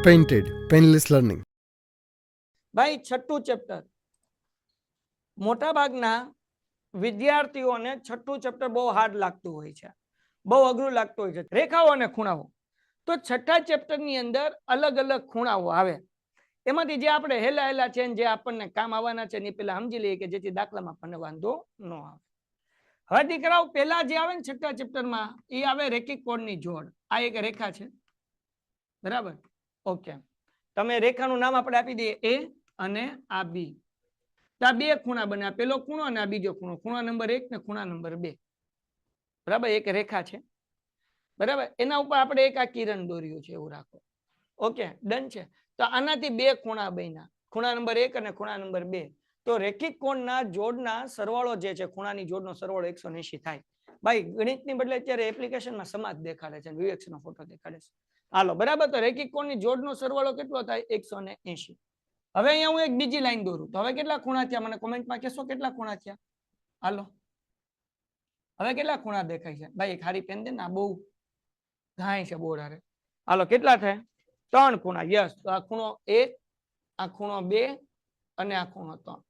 Painted, painless learning. ભાઈ છઠ્ઠું chapter મોટા ભાગના વિદ્યાર્થીઓને છઠ્ઠું ચેપ્ટર બહુ હાર્ડ લાગતું હોય છે, બહુ અઘરું લાગતું હોય છે. રેખાઓ અને ખૂણાઓ. તો છઠ્ઠા ચેપ્ટરની અંદર અલગ અલગ ખૂણાઓ આવે, એમાંથી જે આપણે હેલા હેલા છે જે આપણને કામ આવવાના છે એ પેલા સમજી લઈએ કે જેથી દાખલામાં આપણને વાંધો ન આવે. હવે દીકરાઓ પેલા જે આવે ને છઠ્ઠા ચેપ્ટરમાં એ આવે રેખિક કોણની જોડ. આ એક રેખા છે, બરાબર? ઓકે, તમે રેખાનું નામ આપણે આપી દઈએ એ અને આ બી. તો આ બે ખૂણા બને, આ પેલો ખૂણો અને આ બીજો ખૂણો, ખૂણા નંબર 1 ને ખૂણા નંબર 2, બરાબર? એક રેખા છે, બરાબર? એના ઉપર આપણે એક આ કિરણ દોર્યું છે એવું રાખો. ઓકે, ડન છે. તો આનાથી બે ખૂણા બન્યા, ખૂણા નંબર 1 અને ખૂણા નંબર 2. તો રેખિક કોણના જોડના સરવાળો જે છે, ખૂણાની જોડનો સરવાળો 180 થાય. ભાઈ ગણિતની બદલે અત્યારે એપ્લિકેશનમાં સમાજ દેખાડે છે, વિવેકનો ફોટો દેખાડે છે. હાલો, બરાબર? તો રેખિક કોણની જોડનો સરવાળો કેટલો થાય? 180. હવે અહીંયા હું એક બીજી લાઈન દોરું તો હવે કેટલા ખૂણા થયા? મને કોમેન્ટમાં કહેશો કેટલા ખૂણા થયા? હાલો, હવે કેટલા ખૂણા દેખાય છે? ભાઈ એક હારી પેન દે ને, આ બહુ ઘાય છે બોર્ડ હારે. હાલો, કેટલા થાય? 3 ખૂણા. યસ. તો આ ખૂણો 1, આ ખૂણો 2 અને આ ખૂણો 3.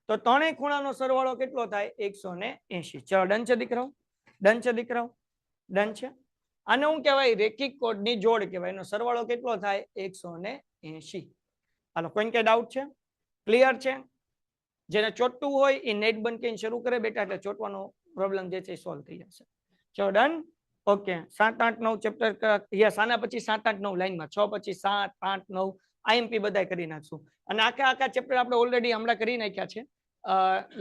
તો ત્રણેય ખૂણાનો સરવાળો કેટલો થાય? 180. ચલો, ડન છે દીકરાઓ? ડન છે દીકરાઓ? ડન છે. આને હું કહેવાય? રેખિક કોણની જોડ કહેવાય. એનો સરવાળો કેટલો થાય? 180. હાલો, કોઈને કઈ ડાઉટ છે? ક્લિયર છે? જેને ચોટતું હોય એ નેટ બંધ કરીને શરૂ કરે બેટા, એટલે ચોટવાનો પ્રોબ્લેમ જે છે એ સોલ્વ થઈ જશે. ચલો, ડન. Okay, 7, 8, 9 chapter. યસ, આના પછી 7, 8, 9 લાઈનમાં 6 પછી 7, 8, 9 આઈએમપી બધાય કરી નાખશું. અને આખા ચેપ્ટર આપણે ઓલરેડી હમણાં કરી નાખ્યા છે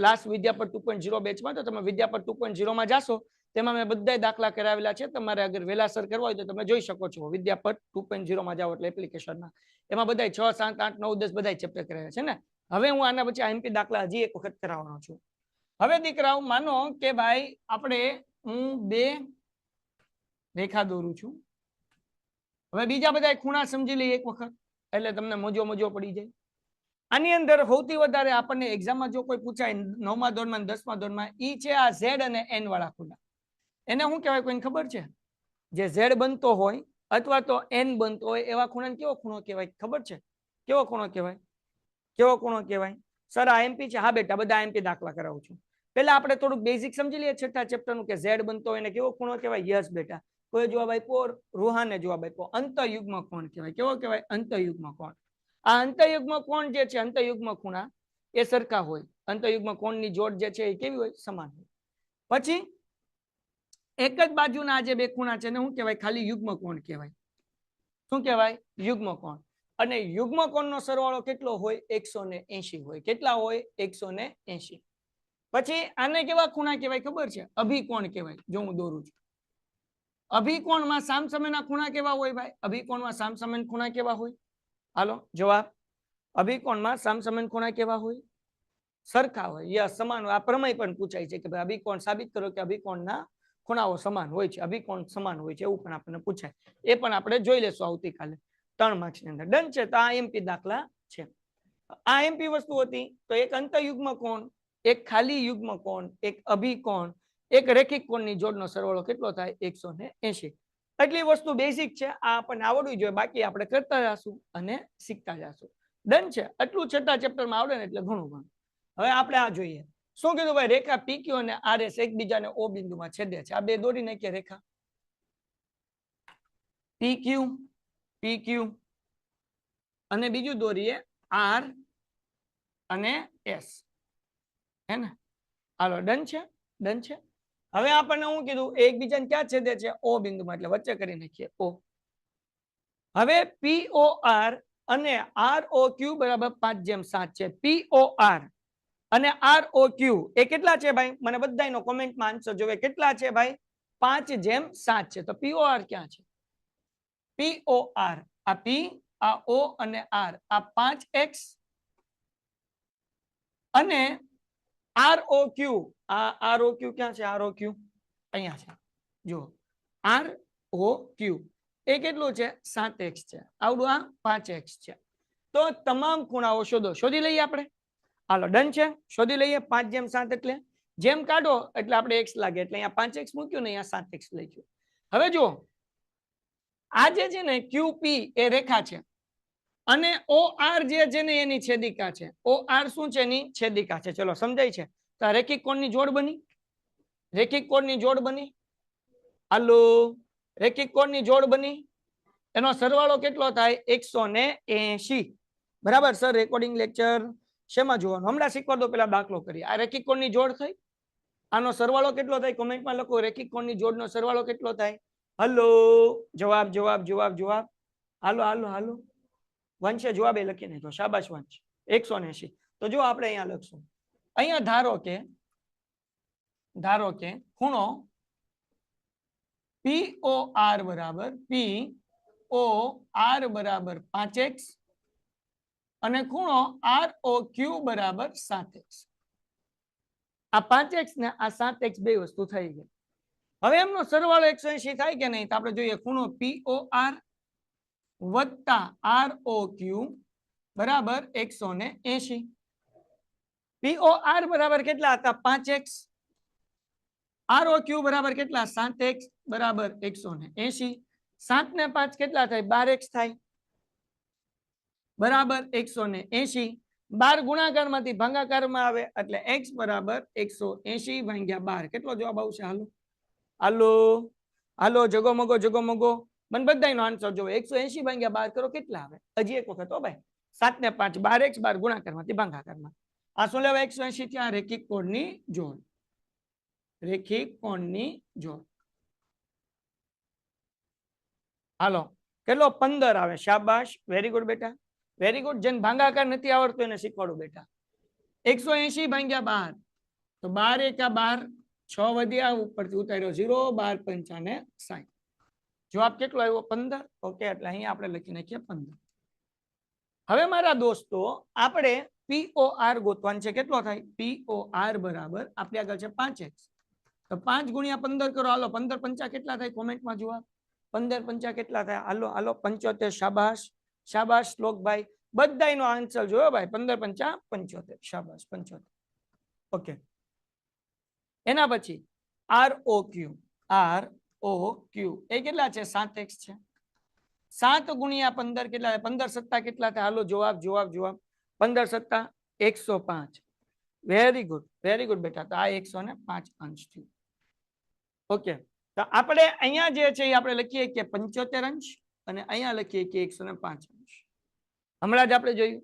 લાસ્ટ વિદ્યાપટ 2.0 બેચમાં. તો તમે વિદ્યાપટ 2.0 માં જાશો, તેમાં મેં બધા દાખલા કરાવેલા છે. તમારે અગર વેલાસર કરવા હોય તો તમે જોઈ શકો છો. વિદ્યાપટ 2.0 માં જાઓ એટલે એપ્લિકેશનમાં, એમાં બધા 6, 7, 8, 9, 10 બધા ચેપ્ટર કરાવ્યા છે ને. હવે હું આના પછી આઈએમપી દાખલા હજી એક વખત કરાવવાનો છું. હવે દીકરાઓ માનો કે ભાઈ આપણે હું બે રેખા દોરું છું. હવે બીજા બધા ખૂણા સમજી લઈએ એક વખત, એટલે તમને મજો પડી જાય. આની અંદર સૌથી વધારે આપણને એક્ઝામમાં જો કોઈ પૂછાય 9મા ધોરણમાં 10મા ધોરણમાં, ઈ છે આ ઝેડ અને એન વાળા ખૂણા. એને શું કહેવાય? કોઈને ખબર છે? જે ઝેડ બનતો હોય અથવા તો એન બનતો હોય એવા ખૂણાને કેવો ખૂણો કહેવાય? ખબર છે? કેવો ખૂણો કહેવાય? કેવો ખૂણો કહેવાય? સર આ એમપી છે? હા બેટા, બધા એમપી દાખલા કરાવું છું. પેલા આપણે થોડુંક બેઝિક સમજી લઈએ છઠ્ઠા ચેપ્ટરનું કે ઝેડ બનતો હોય એને કેવો ખૂણો કહેવાય? યસ બેટા. કોઈ જવાબ આપ્યો? રૂહાને જવાબ આપ્યો. અંતયુગ્મ કોણ કહેવાય. કેવો કહેવાય? અંતયુગ્મ કોણ. આ અંતયુગ્મ કોણ જે છે, અંતયુગ્મ ખૂણા એ સરખા હોય. અંતયુગ્મ કોણની જોડ જે છે એ કેવી હોય? સમાન હોય. પછી એક જ બાજુના જે બે ખૂણા છે ને શું કહેવાય? ખાલી યુગ્મ કોણ કહેવાય. શું કહેવાય? યુગ્મ કોણ. અને યુગ્મ કોણનો સરવાળો કેટલો હોય? 180 હોય. કેટલા હોય? 180. પછી આને કેવા ખૂણા કહેવાય ખબર છે? અભિકોણ કહેવાય. જો હું દોરું છું, અભિકોણમાં સામસામેના ખૂણા કેવા હોય ભાઈ? અભિકોણમાં સામસામેના ખૂણા કેવા હોય? હાલો જવાબ. અભિકોણમાં સામસામેના ખૂણા કેવા હોય? સરખા હોય. યસ, સમાન હોય. આ પ્રમેય પણ પૂછાય છે કે ભાઈ અભિકોણ સાબિત કરો કે અભિકોણના ખૂણાઓ સમાન હોય છે, અભિકોણ સમાન હોય છે, એવું પણ આપણને પૂછાય. એ પણ આપણે જોઈ લેશું આવતીકાલે 3 માર્ક્સની અંદર. ડન છે. તો આ એમપી દાખલા છે. આ એમપી વસ્તુ હતી. તો એક અંતયુગ્મ કોણ, એક ખાલી યુગ્મ કોણ, એક અભિકોણ, એક રેખિક કોણની જોડનો સરવાળો કેટલો થાય? 180. એટલી વસ્તુ બેઝિક છે, આ આપણને આવડવી જોઈએ. બાકી આપણે કરતા જશું અને શીખતા જશું. ડન છે. આટલું છઠ્ઠા ચેપ્ટરમાં આવડે ને એટલે ઘણું ઘણું. હવે આપણે આ જોઈએ. શું કીધું ભાઈ? રેખા પીક્યુ અને આરએસ એકબીજાને ઓ બિંદુમાં છેદે છે. આ બે દોરી નાખીએ રેખા પીક્યુ અને બીજું દોરીએ આર અને એસ, હે ને? હાલો, ડન છે. ડન છે. હવે આપણને શું કીધું? એકબીજાને ક્યાં છેદે છે? ઓ બિંદુમાં, એટલે વચ્ચે કરી નાખીએ ઓ. હવે POR અને ROQ બરાબર 5:7 છે. POR અને ROQ એ કેટલા છે ભાઈ? મને બધાયનો કોમેન્ટમાં આન્સર જોવે. કેટલા છે ભાઈ? 5:7 છે. તો POR ક્યાં છે? POR આ P, આ O અને R, આ 5x અને ROQ, આ ROQ ક્યાં છે? ROQ અહીંયા છે. જો ROQ એ કેટલું છે? 7x છે. આવડું આ 5x છે. તો તમામ ખૂણાઓ શોધો. શોધી લઈએ આપણે. હાલો, ડન છે. શોધી લઈએ. 5:7 એટલે જેમ કાઢો એટલે આપણે x લાગે, એટલે અહીંયા 5x મૂક્યું ને અહીંયા 7x લખ્યું. હવે જો આ જે છે ને QP એ રેખા છે, અને ઓ આર જે છે ને એની છેદિકા છે. ઓ આર શું છે? એની છેદિકા છે. ચલો સમજાય છે. તો રેખિક કોણની જોડ બની. રેખિક કોણની જોડ બની. હાલો, રેખિક કોણની જોડ બની. એનો સરવાળો કેટલો થાય? 180. બરાબર સર? રેકોર્ડિંગ લેક્ચર શેમાં જોવાનું? હમણાં શીખવા દો, પેલા દાખલો કરી. આ રેખિક કોણની જોડ થઈ. આનો સરવાળો કેટલો થાય? કોમેન્ટમાં લખો. રેખિક કોણની જોડનો સરવાળો કેટલો થાય? હલો, જવાબ જવાબ જવાબ જવાબ. હાલો હાલો હાલો, વંશે જવાબ એ લખી નાખ્યો. શાબાશ વંશ. 180. તો જો આપણે અહીંયા લખશું. અહીંયા ધારો કે ખૂણો POR બરાબર POR બરાબર 5x અને ખૂણો ROQ બરાબર 7x. આ 5x ને આ 7x બે વસ્તુ થઈ ગઈ. હવે એમનો સરવાળો 180 થાય કે નહીં? તો આપણે જોઈએ. ખૂણો POR વત્તા ROQ બરાબર 180. POR બરાબર કેટલા હતા? 5x. ROQ બરાબર કેટલા? 7x બરાબર 180. 7 ને 5 કેટલા થાય? 12x થાય બરાબર 180. 12 ગુણાકારમાંથી ભાગાકારમાં આવે એટલે x બરાબર 180 ભાગ્યા 12. કેટલો જવાબ આવશે? હાલો હાલો હાલો, જગો મગો જગો મગો. મને બધાનો આન્સર જોવો. 180 ભાગ્યા 12 કરો કેટલા આવે? હજી એક વખત હો ભાઈ. 7 ને 5 12x, 12 ગુણાકારમાંથી ભાગાકારમાં. આ શું લેવા? 180 ત્યાં રેખિક કોણની જોડ. રેખિક કોણની જોડ. હાલો, કેટલો? 15 આવે. શાબાશ, વેરી ગુડ બેટા, વેરી ગુડ. જેને ભાગાકાર નથી આવડતો એને શીખવાડું બેટા. 180 ભાગ્યા 12 તો 12 એકા 12, 6 વધ્યા, ઉપરથી ઉતાર્યો 0, 12 પંચા ને 60. જવાબ કેટલો આવ્યો? 15. ઓકે, એટલે અહીંયા આપણે લખી નાખીએ 15. હવે મારા દોસ્તો આપણે POR ગોતવાનું છે. કેટલો થાય? POR બરાબર આપણે આગળ છે 5x. તો 5 ગુણ્યા 15 કરો. હાલો, 15 પંચા કેટલા થાય? કોમેન્ટમાં જવાબ. 15 પંચા કેટલા થાય? હાલો હાલો, 75. શાબાશ શાબાશ શ્લોકભાઈ, બધાનો આન્સર જોયો ભાઈ. 15 પંચા 75. શાબાશ, 75. ઓકે, એના પછી ROQ. ROQ એ કેટલા છે? 7x છે. 7 ગુણ્યા 15 કેટલા થાય? 15 સત્તા કેટલા થાય? હાલો, જવાબ જવાબ જવાબ. 15 સત્તા 105. વેરી ગુડ, વેરી ગુડ બેટા. તો આ 105 અંશ થયું. ઓકે, તો આપણે અહીંયા જે છે એ આપણે લખીએ કે 75 અંશ અને અહીંયા લખીએ કે 105 અંશ. હમણાં જ આપણે જોયું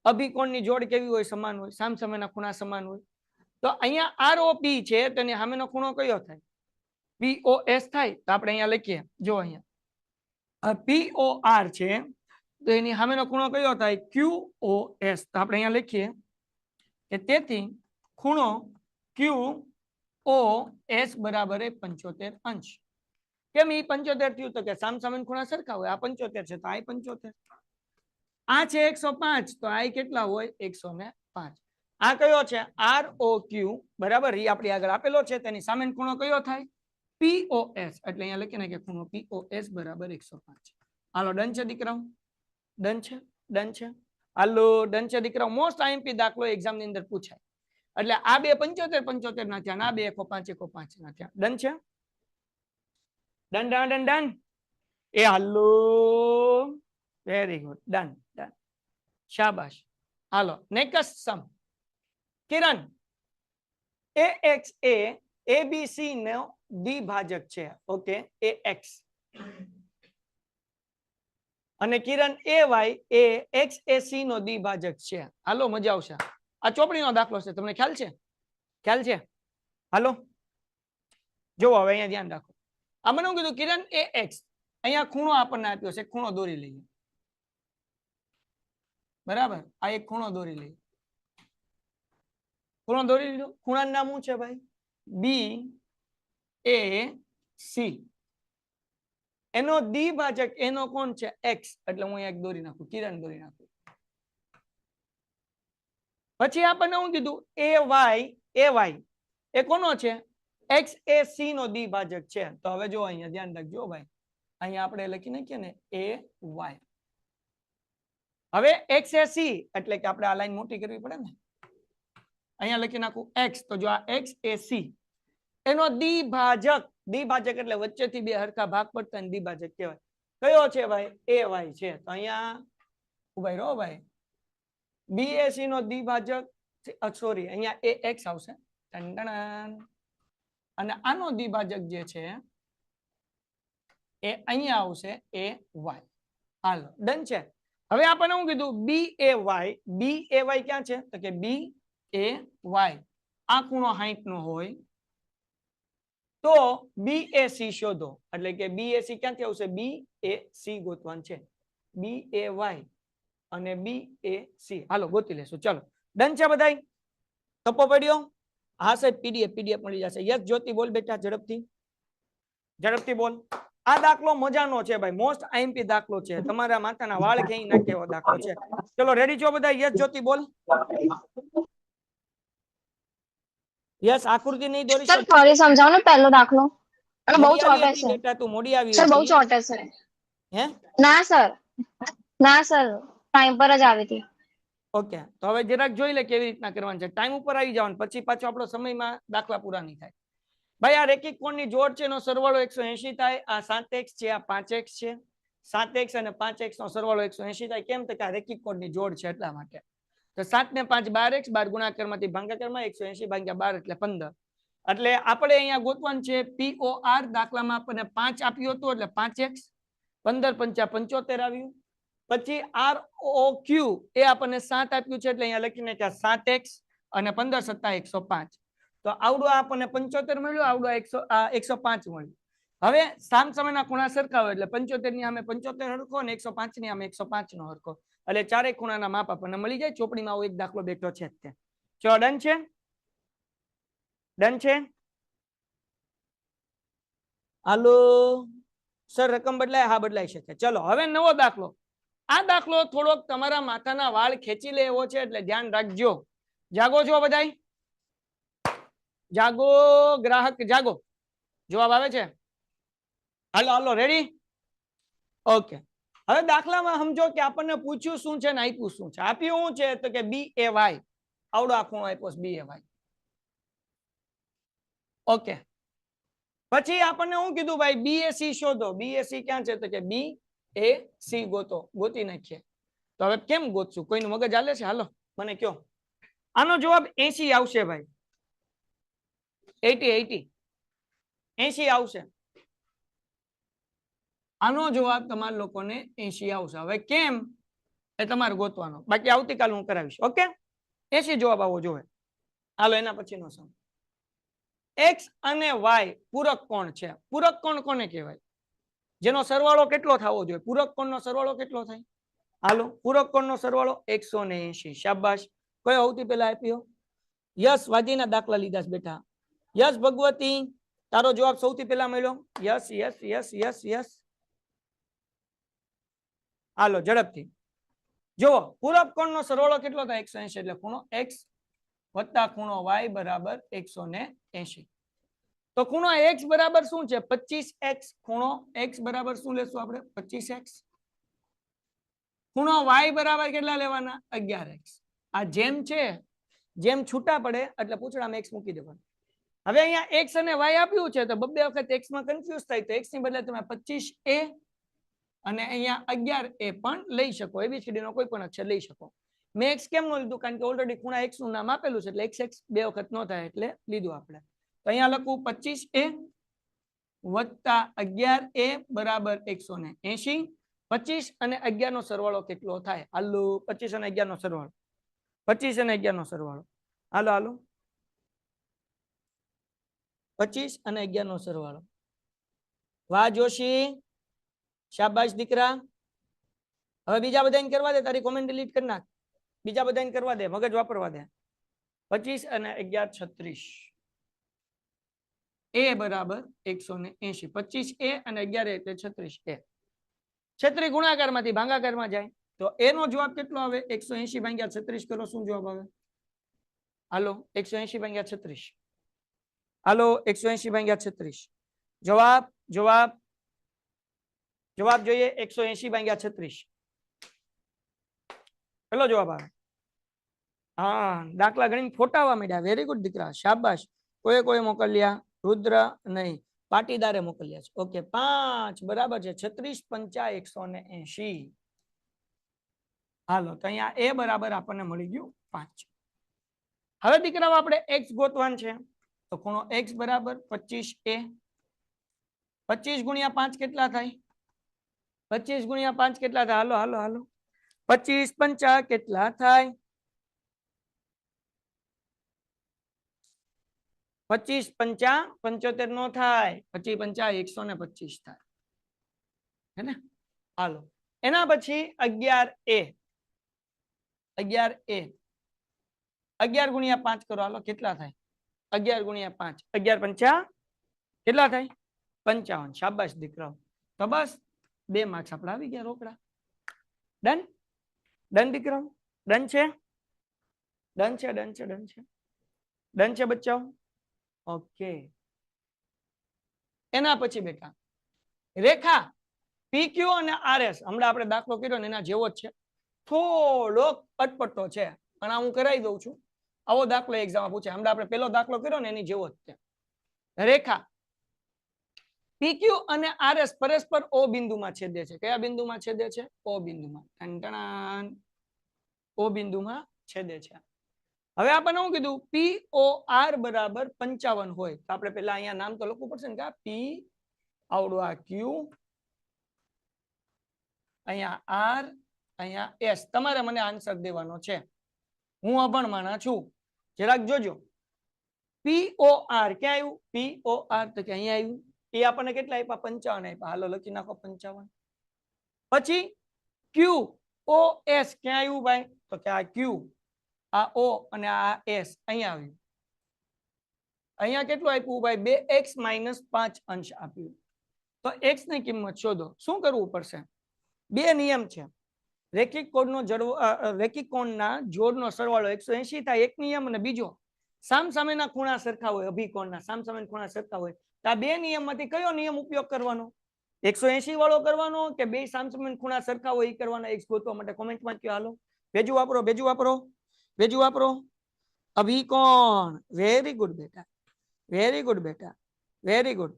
અભિકોણની જોડ કેવી હોય? સમાન હોય. સામસામેના ખૂણા સમાન હોય. તો અહીંયા ROP છે, તેની સામેનો ખૂણો કયો થાય? POS થાય. તો આપણે અહીંયા લખીએ, જો અહીંયા POR છે તો એની સામેનો ખૂણો કયો થાય? QOS. તો આપણે અહીંયા લખીએ કે તેથી ખૂણો QOS બરાબર 75 અંશ. કેમ એ 75 થયું? તો કે સામસામેના ખૂણા સરખા હોય. આ 75 છે તો આ 75. આ છે 105 તો આ કેટલા હોય? 105. આ કયો છે? ROQ બરાબર. એ આપણી આગળ આપેલો છે. તેની સામેનો ખૂણો કયો થાય? POS. એટલે અહીંયા લખીને કે ખૂણો POS બરાબર 105. હાલો, ડન છે દીકરાઓ? ડન છે? ડન છે? હાલો, ડન છે દીકરાઓ? મોસ્ટ આઈએમપી દાખલો એક્ઝામ ની અંદર પૂછાય. એટલે આ બે 75 75 ના થયા, આ બે 105 105 ના થયા. ડન છે? Done done done done. એ હાલો, વેરી ગુડ, ડન ડન, શાબાશ. હાલો, નેક્સ્ટ સમ. કિરણ, AX એ ABC નો દ્વિભાજક છે. ઓકે, AX અને કિરણ AY એ XAC નો દ્વિભાજક છે. હાલો, મજા આવશે. આ ચોપડીનો દાખલો છે, તમને ખ્યાલ છે? ખ્યાલ છે? હાલો, જોવો હવે અહીંયા ધ્યાન રાખો. આ મને શું કીધું? કિરણ AX, અહીંયા ખૂણો આપણને આપ્યો છે. ખૂણો દોરી લઈએ. બરાબર, આ એક ખૂણો દોરી લઈએ. ખૂણો દોરી લીધો. ખૂણાનું નામ શું છે ભાઈ? BAC. એનો દ્વિભાજક એનો કોણ છે? X. એટલે હું એક દોરી નાખું, કિરણ દોરી નાખું. પછી આપણને શું કીધું? AY એ કોનો છે? XAC નો દ્વિભાજક છે. તો હવે જો અહીંયા ધ્યાન રાખજો ભાઈ, અહીંયા આપણે લખી નાખીએ ને AY. હવે XAC એટલે કે આપણે આ લાઈન મોટી કરવી પડે ને. અહીંયા લખી નાખું X. તો જો આ XAC એનો દ્વિભાજક, દ્વિભાજક એટલે વચ્ચેથી બે હરખા ભાગ પડતા ને દ્વિભાજક કહેવાય. કયો છે ભાઈ? AY છે. તો અહીંયા ઉભાઈ રહો ભાઈ. બીએસી નો દ્વિભાજક સોરી અહીંયા એ એક્સ આવશે અને આનો દ્વિભાજક જે છે એ અહીંયા આવશે એ વાય. હાલો ડન છે. હવે આપણને શું કીધું બી એ વાય ક્યાં છે તો કે બી એ વાય આ ખૂણો 60 નો હોય તો બીએસી શોધો એટલે કે બીએસી ક્યાંથી આવશે બીએસી ગોતવાનું છે બી એ વાય અને બીએસી. હાલો ગોતી લેશું. ચલો ડન છે બધાય. તપો પડ્યો. હા સાહેબ પીડીએફ મળી જશે. યસ જ્યોતિ બોલ બેટા ઝડપથી બોલ. આ દાખલો મજાનો છે ભાઈ, મોસ્ટ આઈએમપી દાખલો છે, તમારા માથાના વાળ ખેંચી નાખે એવો દાખલો છે. ચલો રેડી છો બધા? યસ જ્યોતિ બોલ. યસ આકૃતિ નહીં દોરી સર ફરી સમજાવો ને પહેલો દાખલો. અને બહુ ચોટે છે બેટા તું મોડી આવી સર, બહુ ચોટે છે. હે ના સર ટાઈમ પર જ આવી હતી. ઓકે તો હવે જરાક જોઈ લે કેવી રીતના કરવાનું છે. ટાઈમ ઉપર આવી જવાનું પછી પાછો આપણો સમયમાં દાખલા પૂરા નહીં થાય. ભાઈ આ રેખિક કોણની જોડ છે એનો સરવાળો 180 થાય. આ 7x છે આ 5x છે. 7x અને 5x નો સરવાળો 180 થાય. કેમ તો કે આ રેખિક કોણની જોડ છે એટલા માટે. તો 7 ને 5 12x 12 ગુણાકારમાંથી ભાગાકારમાં 180 ભાગ્યા 12 એટલે 15. એટલે આપણે અહીંયા ગોતવાનું છે POR. દાખલામાં આપણને 5 આપ્યું હતું એટલે 5x 15 પંચા 75 આવ્યું. પછી ROQ એ આપણને 7 આપ્યું છે એટલે અહીંયા લખીને કે 7x અને 15 સત્તા 105. તો આવડું આપણને 75 મળ્યું, આવડું 105 મળ્યું. હવે સામ સામેના ખૂણા સરખા હોય એટલે 75 ની સામે 75 હરખો અને 105 ની સામે 105 નો હરખો એટલે ચારેય ખૂણાના માપ આપણને મળી જાય. ચોપડીમાં આવો એક દાખલો બેઠો છે જ ત્યાં. ચલો ડન છે? ડન છે? હાલો સર રકમ બદલાય? હા બદલાઈ શકે. ચલો હવે નવો દાખલો. આ દાખલો થોડોક તમારા માથાના વાળ ખેંચી લે એવો છે એટલે ધ્યાન રાખજો. જાગો છો બધાય? જાગો ગ્રાહક જાગો. જવાબ આવે છે? હાલો રેડી? ઓકે. હવે દાખલામાં સમજો કે આપણને પૂછ્યું શું છે ને આપ્યું શું છે. આપ્યું શું છે તો કે બી એ વાય. આવડો આ ખૂણો આપ્યો બી એ વાય. ઓકે. પછી આપણને શું કીધું ભાઈ બીએસી શોધો. બીએસી ક્યાં છે તો કે BAC ગોતી નાખીએ. તો હવે કેમ ગોતશું? કોઈનું મગજ હાલે છે? હાલો મને કયો. આનો જવાબ 80 આવશે ભાઈ. 80 આવશે. આનો જવાબ તમારા લોકોને 80 આવશે. હવે કેમ એ તમારે ગોતવાનો, બાકી આવતીકાલ હું કરાવીશ. ઓકે 80 જવાબ આવો જોવે. હાલો એના પછીનો સમ. x અને y પૂરક કોણ છે. પૂરક કોણ કોને કહેવાય? જેનો સરવાળો કેટલો થવો જોઈએ? પૂરક કોણનો સરવાળો કેટલો થાય? હાલો પૂરક કોણનો સરવાળો 180. શાબાશ. કયો સૌથી પહેલા આપ્યો? યસ વાજીના દાખલા લીધા છે બેટા. યસ ભગવતી તારો જવાબ સૌથી પહેલા મળ્યો. યસ. હાલો ઝડપથી જુઓ. પૂરક કોણનો સરવાળો કેટલો થાય? 180 એટલે ખૂણો x વત્તા ખૂણો y બરાબર 180. તો ખૂણો x બરાબર શું છે? 25x. ખૂણો x બરાબર શું લેશું આપણે? 25x. ખૂણો y બરાબર કેટલા લેવાના? 11x. આ જેમ છે જેમ છૂટા પડે એટલે પૂછડામાં x મૂકી દેવાનું. હવે અહીંયા x અને y આપ્યું છે તો બબ્બે વખત x માં કન્ફ્યુઝ થાય તો x ની બદલે તમે 25a અને અહીંયા 11a પણ લઈ શકો. એબીસીડી નો કોઈ પણ અક્ષર લઈ શકો. મેં x કેમ નો લીધું? કારણ કે ઓલરેડી ખૂણા x નું નામ આપેલું છે એટલે x બે વખત ન થાય એટલે લીધું આપણે. તો અહીંયા લખું 25a વત્તા 11a બરાબર 180. 25 અને 11 નો સરવાળો કેટલો થાય? હાલો 25 અને 11 નો સરવાળો. 25 અને 11 નો સરવાળો. હાલો 25 અને 11 નો સરવાળો. વાહ જોશી, શાબાશ દીકરા. હવે બીજા બધાને કરવા દે. તારી કોમેન્ટ ડિલીટ કરી નાખ. બીજા બધાને કરવા દે, મગજ વાપરવા દે. 25 અને 11 36. a બરાબર 180. 25a અને 11 એટલે 36a. 36 ગુણાકારમાંથી ભાગાકારમાં જાય તો a નો જવાબ કેટલો આવે? 180 ભાગ્યા 36 કરો. શું જવાબ આવે? હાલો 180 ભાગ્યા 36. હાલો 180 ભાગ્યા 36. જવાબ જોઈએ. 180 ભાગ્યા 36 કેટલો જવાબ આવે? હા દાખલા ગણી ફોટાવા માંડ્યા. વેરી ગુડ દીકરા, શાબાશ. કોઈ મોકલ્યા? રુદ્ર નહીં, પાટીદારે મોકલ્યા છે. ઓકે 5 બરાબર છે. 36 5 180. હાલો તો અહીંયા એ બરાબર આપણને મળી ગયું 5. હવે દીકરાઓ આપણે x ગોતવાનું છે તો ખૂણો x બરાબર 25a. 25 ગુણ્યા 5 કેટલા થાય? 25 ગુણ્યા 5 કેટલા થાય? હાલો હાલો હાલો 25 પંચા કેટલા થાય? 25 પંચા 75 નો થાય. 25 પંચા 125 થાય હે ને. હાલો એના પછી 11a. 11a 11 ગુણ્યા 5 કરો હાલો કેટલા થાય? 11 ગુણ્યા 5 11 પંચા કેટલા થાય? 55. શાબાશ દીકરાઓ. તો બસ 2 માર્ક્સ આપણે આવી ગયા રોકડા. ડન ડન દીકરાઓ. ડન છે ડન છે ડન છે ડન છે ડન છે બચ્ચાઓ. ઓકે એના પછી બેટા રેખા PQ અને RS હમણાં આપણે દાખલો કર્યો ને એના જેવો જ છે. થોડો અટપટો છે પણ હું કરાવી દઉં છું. આવો દાખલો એક્ઝામમાં પૂછે. હમણાં આપણે પેલો દાખલો કર્યો ને એની જેવો જ છે. રેખા PQ અને RS પરસ્પર O બિંદુમાં છેદે છે. કયા બિંદુમાં છેદે છે? O બિંદુમાં. O બિંદુમાં છેદે છે. હવે આપણને શું કીધું? POR બરાબર 55 હોય તો આપણે પેલા અહીંયા નામ તો લખવું પડશે ને કે P આવડું આ Q અહીંયા R અહીંયા S. તમારે મને આન્સર દેવાનો છે. હું અભણમાણા છું. જરાક જોજો. POR ક્યાં આવ્યું? POR તો કે અહીંયા આવ્યું. એ આપણને કેટલા આપ્યા? 55 આપ્યા. હાલો લખી નાખો 55. પછી QOS ક્યાં આવ્યું ભાઈ? તો કે આ Q આ O અને આ S અહીંયા આવ્યું. અહીંયા કેટલું આપ્યું ભાઈ? 2x - 5 અંશ આપ્યું. તો x ની કિંમત શોધો. શું કરવું પડશે? બે નિયમ છે. રેખિક કોણના જોડનો સરવાળો 180 થાય એક નિયમ, અને બીજો સામસામેના ખૂણા સરખા હોય. અભિકોણના સામસામેના ખૂણા સરખા હોય તો આ બે નિયમમાંથી કયો નિયમ ઉપયોગ કરવાનો? 180 વાળો કરવાનો કે બે સામસામેના ખૂણા સરખા હોય એ કરવાનો? x ગોતવા માટે કોમેન્ટમાં કહો. હાલો બેજુ વાપરો, બેજુ વાપરો, બેજુ વાપરો. અભિકોણ. વેરી ગુડ બેટા, વેરી ગુડ બેટા, વેરી ગુડ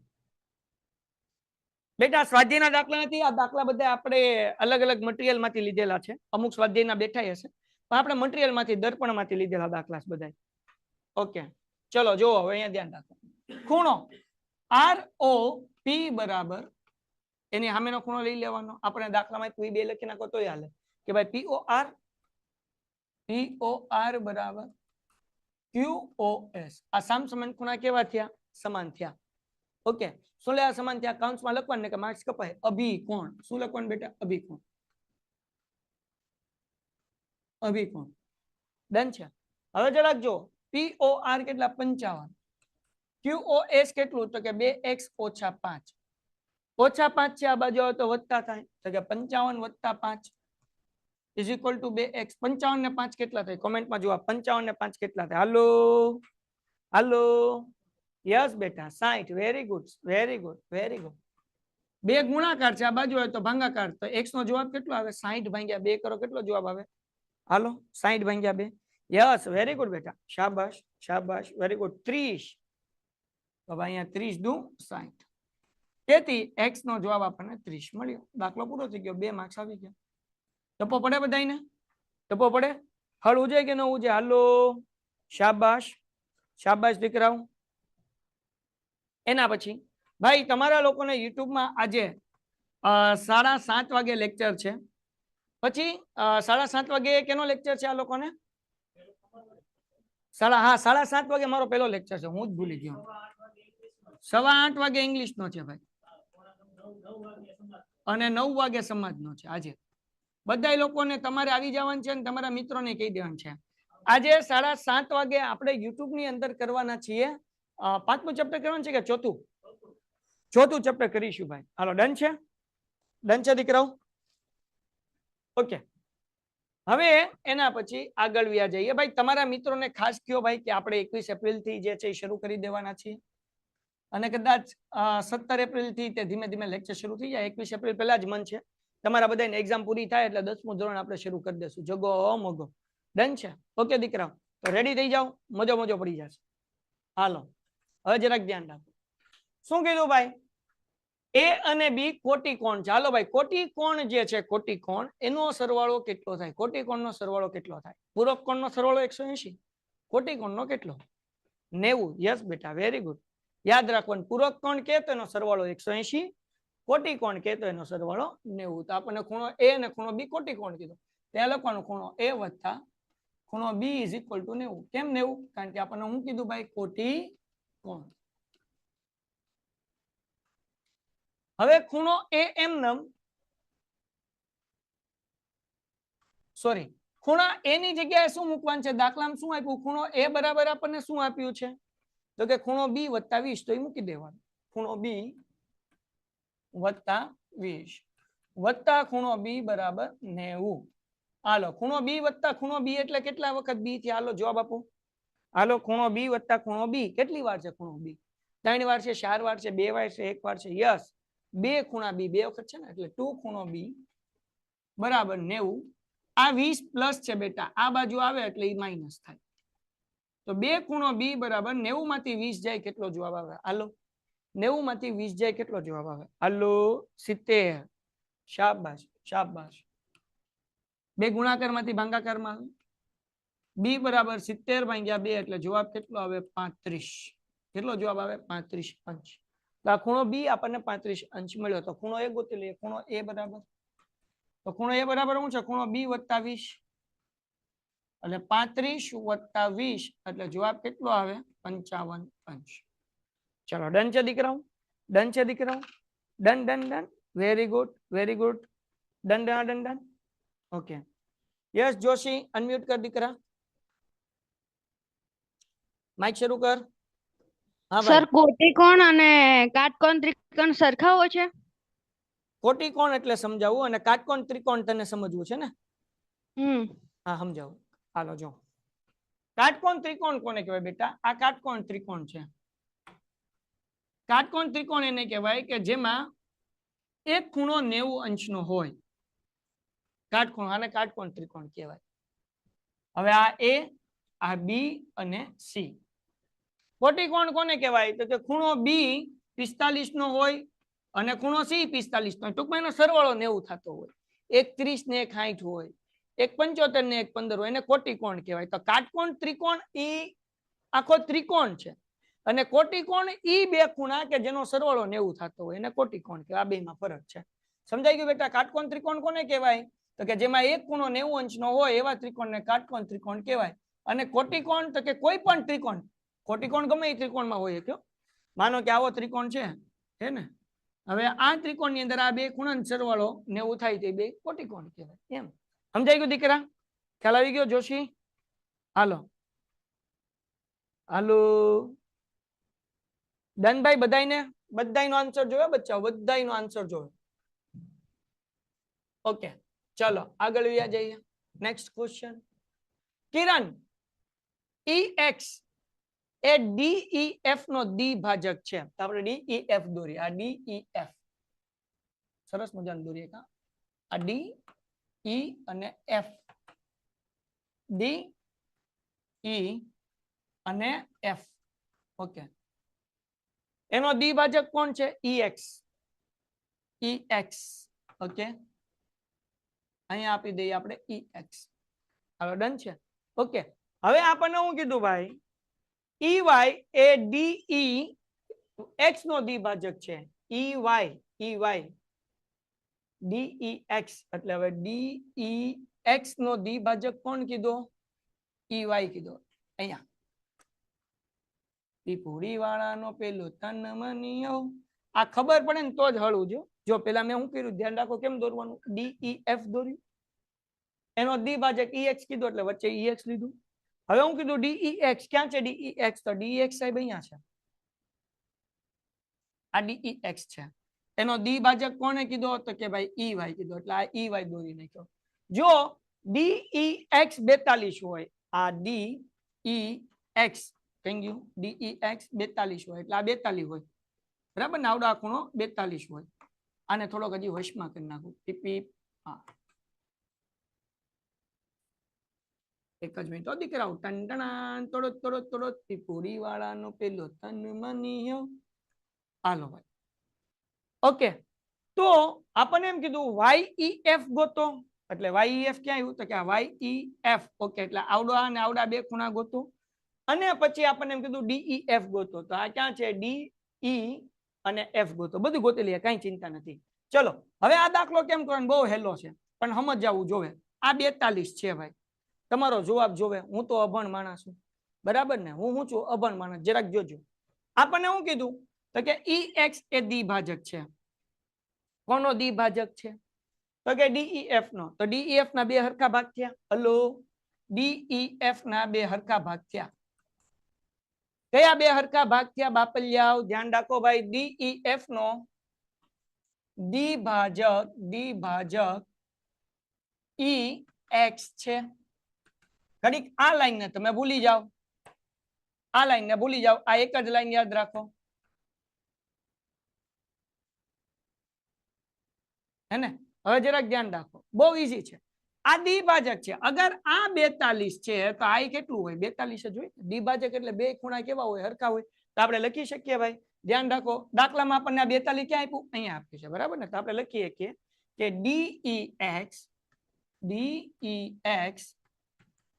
બેટા. સ્વાધ્યાયના દાખલા નથી. આ દાખલા બધા આપણે અલગ અલગ મટીરિયલ માંથી લીધેલા છે. અમુક સ્વાધ્યાયના બેઠા હશે પણ આપણે મટીરિયલ માંથી દર્પણ માંથી લીધેલા દાખલા બધા. ઓકે ચલો જો હવે અહીંયા ધ્યાન રાખો. ખૂણો ROP બરાબર એની સામેનો ખૂણો લઈ લેવાનો. આપણે દાખલામાં કોઈ બે લખી નાખો તોય હાલે કે ભાઈ POR બરાબર QOS. આ સામસામે ખૂણા કેવા થયા? સમાન થયા. ઓકે શું લે સમાન થયા? કાઉન્સમાં લખવાનું ને કે માર્ક્સ કપાય. અભિકોણ. શું લખવાનું બેટા? અભિકોણ. અભિકોણ. ડન છે. હવે જરાક જો POR કેટલા? 55. QOS કેટલું? તો કે 2x - 5. -5 છે આ બાજુ આવે તો વધતા થાય તો કે 55 + 5 = 2x. 55 ને 5 કેટલા થાય? કોમેન્ટમાં જુઓ. 55 ને 5 કેટલા થાય? હાલો હાલો. યસ બેટા 60. Very good, very good, very good. બે ગુણાકાર છે આ બાજુ હોય તો ભાગાકાર. તો x નો જવાબ કેટલો આવે? 60 ભાગ્યા 2 કરો. કેટલો જવાબ આવે? હાલો 60 ભાગ્યા 2. યસ વેરી ગુડ બેટા. શાબાશ શાબાશ, વેરી ગુડ. 30. તો ભાઈ અહીંયા 30 દુ 60. તેથી x નો જવાબ આપણને 30 મળ્યો. દાખલો પૂરો થઈ ગયો. 2 માર્ક્સ આવી ગયા. ટપો પડે બધાને? ટપો પડે? હળ ઉજે કે ન ઉજે? હાલો શાબાશ શાબાશ દીકરાઓ. એના પછી ભાઈ તમારા લોકોને યુટ્યુબમાં આજે 7:30 વાગે લેક્ચર છે. પછી 7:30 વાગે કેનો લેક્ચર છે આ લોકોને? 7:30 વાગે મારો પહેલો લેક્ચર છે. હું જ ભૂલી ગયો. 8:15 વાગે ઇંગ્લિશ નો છે ભાઈ, અને 9 વાગે સમાજ નો છે. આજે બધા લોકોને તમારે આવી જવાનું છે અને તમારા મિત્રોને કહી દેવાનું છે. આજે 7:30 વાગે આપણે યુટ્યુબ ની અંદર કરવાના છીએ. 5મું ચેપ્ટર કરવાનું છે કે ચોથું? ચોથું ચેપ્ટર કરીશું ભાઈ. હાલો ડન છે? ડન છે દીકરાઓ? ઓકે હવે એના પછી આગળ વ્યા જઈએ. ભાઈ તમારા મિત્રોને ખાસ કયો ભાઈ કે આપણે 21 એપ્રિલ થી જે છે એ શરૂ કરી દેવાના છીએ, અને કદાચ 17 એપ્રિલ થી તે ધીમે ધીમે લેક્ચર શરૂ થઈ જાય. 21 એપ્રિલ પહેલા જ મન છે. તમારા બધાની એક્ઝામ પૂરી થાય એટલે 10મું ધોરણ આપણે શરૂ કરી દેશું. જગો મગો. ડન છે? ઓકે દીકરાઓ તો રેડી થઈ જાઓ. મજો મજો પડી જશે. હાલો હવે જરાક ધ્યાન રાખો. શું કીધું ભાઈ? એ અને બી કોટિકોણ છે. હાલો ભાઈ, કોટિકોણ જે છે કોટિકોણ એનો સરવાળો કેટલો થાય? કોટિકોણનો સરવાળો કેટલો થાય? પૂરક કોણનો સરવાળો 180, કોટિકોણનો કેટલો? 90. યસ બેટા, વેરી ગુડ. યાદ રાખવાનું, પૂરક કોણ કે તો એનો સરવાળો 180, કોટિકોણ કે તો એનો સરવાળો 90. તો આપણને ખૂણો એ અને ખૂણો બી કોટિકોણ કીધો. ત્યાં લખવાનું ખૂણો એ વત્તા ખૂણો બી ઇઝ ઇક્વલ ટુ 90. કેમ 90? કારણ કે આપણને શું કીધું ભાઈ? કોટિકોણ. હવે ખૂણો એ એમ નમ, સોરી, ખૂણા એ ની જગ્યાએ શું મૂકવાનું છે? દાખલામાં શું આપ્યું? ખૂણો એ બરાબર આપણને શું આપ્યું છે? તો કે ખૂણો બી વત્તા 20. તો એ મૂકી દેવાનું. ખૂણો બી વત્તા 20 વત્તા ખૂણો બી બરાબર 90. હાલો, ખૂણો બી વત્તા ખૂણો બી એટલે કેટલા વખત બી થી? હાલો જવાબ આપો. હાલો, ખૂણો બી વત્તા ખૂણો બી કેટલી વાર છે? ખૂણો બી 3 વાર છે, 4 વાર છે, 2 વાર છે, 1 વાર છે? યસ, 2 ખૂણા બી 2 વખત છે ને, એટલે 2 ખૂણો બી બરાબર 90. આ 20 પ્લસ છે બેટા, આ બાજુ આવે એટલે એ માઇનસ થાય. તો 2 ખૂણો બી બરાબર 90 માંથી 20 જાય, કેટલો જવાબ આવે? હાલો, 90 માંથી 20 જાય, કેટલો જવાબ આવે? હાલો, 70. શાબાશ, શાબાશ. 2 ગુણાકાર માંથી ભાગાકાર માં આવે. બી બરાબર 70 ભાગ્યા 2 એટલે જવાબ કેટલો આવે? 35. કેટલો જવાબ આવે? 35 અંશ. તો આ ખૂણો બી આપણને 35 અંશ મળ્યો. તો ખૂણો એ ગોતી લઈએ. ખૂણો એ બરાબર, તો ખૂણો એ બરાબર શું છે? ખૂણો બી વત્તા 20 એટલે 35 વત્તા 20 એટલે જવાબ કેટલો આવે? 55 અંશ. ચલો, ડન છે દીકરાઓ? ડન છે દીકરાઓ? Done done done. Very good, very good. Done done done done. Okay. Yes Joshi, unmute કર દીકરા. માઇક શરૂ કર. હા સર, ભાઈ. કોટિકોણ અને કાટકોણ ત્રિકોણ સરખા હોય છે? કોટિકોણ એટલે સમજાવવું અને કાટકોણ ત્રિકોણ તને સમજવું છે ને? હા, સમજાવું. હાલો જો, કાટકોણ ત્રિકોણ કોને કહેવાય બેટા? આ કાટકોણ ત્રિકોણ છે. કાટકોણ ત્રિકોણ એને કહેવાય કે જેમાં એક ખૂણો 90 અંશનો હોય. કાટકોણ, આને કાટકોણ ત્રિકોણ કહેવાય. હવે આ એ, આ બી અને સી. કોટિકોણ કોને કહેવાય? તો કે ખૂણો બી 45 નો હોય અને ખૂણો સી 45 નો. ટૂંકમાં એનો સરવાળો 90 થતો હોય. એક 30 ને એક 60 હોય, એક 75 ને એક 15 હોય. એને કોટિકોણ કહેવાય. તો કાટકોણ ત્રિકોણ એ આખો ત્રિકોણ છે અને કોટિકોણ ઈ બે ખૂણા કે જેનો સરવાળો 90 થતો હોય એને કોટિકોણ કહેવાય. આ બેમાં ફરક છે. સમજાઈ ગયું બેટા? કાટકોણ ત્રિકોણ કોને કહેવાય? તો કે જેમાં એક ખૂણો 90 અંશનો હોય એવા ત્રિકોણને કાટકોણ ત્રિકોણ કહેવાય. અને કોટિકોણ તો કે કોઈ પણ ત્રિકોણ, કોટિકોણ ગમે એ ત્રિકોણમાં હોય કયો. માનો કે આવો ત્રિકોણ છે હે ને, હવે આ ત્રિકોણની અંદર આ બે ખૂણાનો સરવાળો 90 થાય તે બે કોટિકોણ કહેવાય. એમ સમજાઈ ગયું દીકરા? ખ્યાલ આવી ગયો જોશી? હાલો હાલો, ડન ભાઈ? બધાને બધાનો આન્સર જોયો બચ્ચાઓ? બધાનો આન્સર જોયો? ઓકે, ચલો આગળ વ્યા જઈએ. Next question. કિરણ, EX એ DEF નો દ્વિભાજક છે. તો આપણે DEF દોરીએ. આ DEF સરસ મજાનું દોરીએ. આ D E અને F, D E અને F. ઓકે, એનો દ્વિભાજક કોણ છે? EX. EX. ઓકે, અહીંયા આપી દઈએ આપણે EX. હવે ડન છે. ઓકે, હવે આપણને શું કીધું ભાઈ? EY એ DEX નો દ્વિભાજક છે. EY DEX એટલે હવે DEX નો દ્વિભાજક કોણ કીધો? EY કીધો. અહીંયા પીપુડી વાળાનો પેલો તન મનિયો. આ ખબર પડે ને તો જ હળવું જો. જો પેલા મેં શું કર્યું ધ્યાન રાખો, કેમ દોરવાનું? DEF દોર્યું, એનો દ્વિભાજક EX કીધો એટલે વચ્ચે EX લીધું. હવે હું કીધું DEX. ક્યાં છે DEX? તો DEX સાહેબ અહીંયા છે. આ DEX છે. એનો દ્વિભાજક કોને કીધો? તો કે ભાઈ EY કીધો એટલે આ EY દોરી નાખ્યો. જો DEX 42 હોય, આ DEX કઈ ગયું? DEX 42 હોય એટલે આ 42 હોય. બરાબર ને? આવડો આ ખૂણો 42 હોય. આને થોડોક હજી વશમાં કરી નાખું. ટીપી. હા, એક જ મિનિટ દીકરાઓ. ટંટણા તોડો તોડો તોડો પીપુડી વાળાનો પેલો તન મનિયો. હાલો ભાઈ. ઓકે, તો આપણને એમ કીધું YEF ગોતો, એટલે YEF ક્યાં આવ્યું તો કે આ YEF. ઓકે, એટલે આવડા અને આવડા બે ખૂણા ગોતો, અને પછી આપણને એમ કીધું DEF ગોતો, તો આ ક્યાં છે DE અને F ગોતો, બધું ગોતી લઈએ, કઈ ચિંતા નથી. ચલો હવે આ દાખલો કેમ કરવાનો, બહુ હેલો છે પણ સમજાવવું જોવે. આ 42 છે ભાઈ, તમારો જવાબ જોવે. હું તો અભણ માણસ છું, બરાબર ને, હું છું અભણ માણસ, જરાક જોજો. આપણને શું કીધું તો કે EX એ દ્વિભાજક છે. કોનો દ્વિભાજક છે તો કે DEF નો. તો DEF ના બે હરખા ભાગ થયા. હલો, DEF ના બે હરખા ભાગ થયા. કયા બે હરખા ભાગ થયા બાપલિયાઓ, ધ્યાન રાખો ભાઈ. DEF નો દ્વિભાજક EX છે. ઘડીક આ લાઈન ને તમે ભૂલી જાઓ, આ લાઈન ને ભૂલી જાઓ, આ એક જ લાઈન યાદ રાખો, હે ને. હવે જરાક ધ્યાન રાખો, બહુ ઈઝી છે. આ દ્વિભાજક છે. અગર આ 42 છે તો આ કેટલું હોય, 42 જ હોય. દ્વિભાજક એટલે બે ખૂણા કેવા હોય, હરખા હોય. તો આપણે લખી શકીએ ભાઈ, ધ્યાન રાખો. દાખલામાં આપણને આ 42 ક્યાં આપ્યું, અહીંયા આપ્યું છે, બરાબર ને. તો આપણે લખીએ કે DEX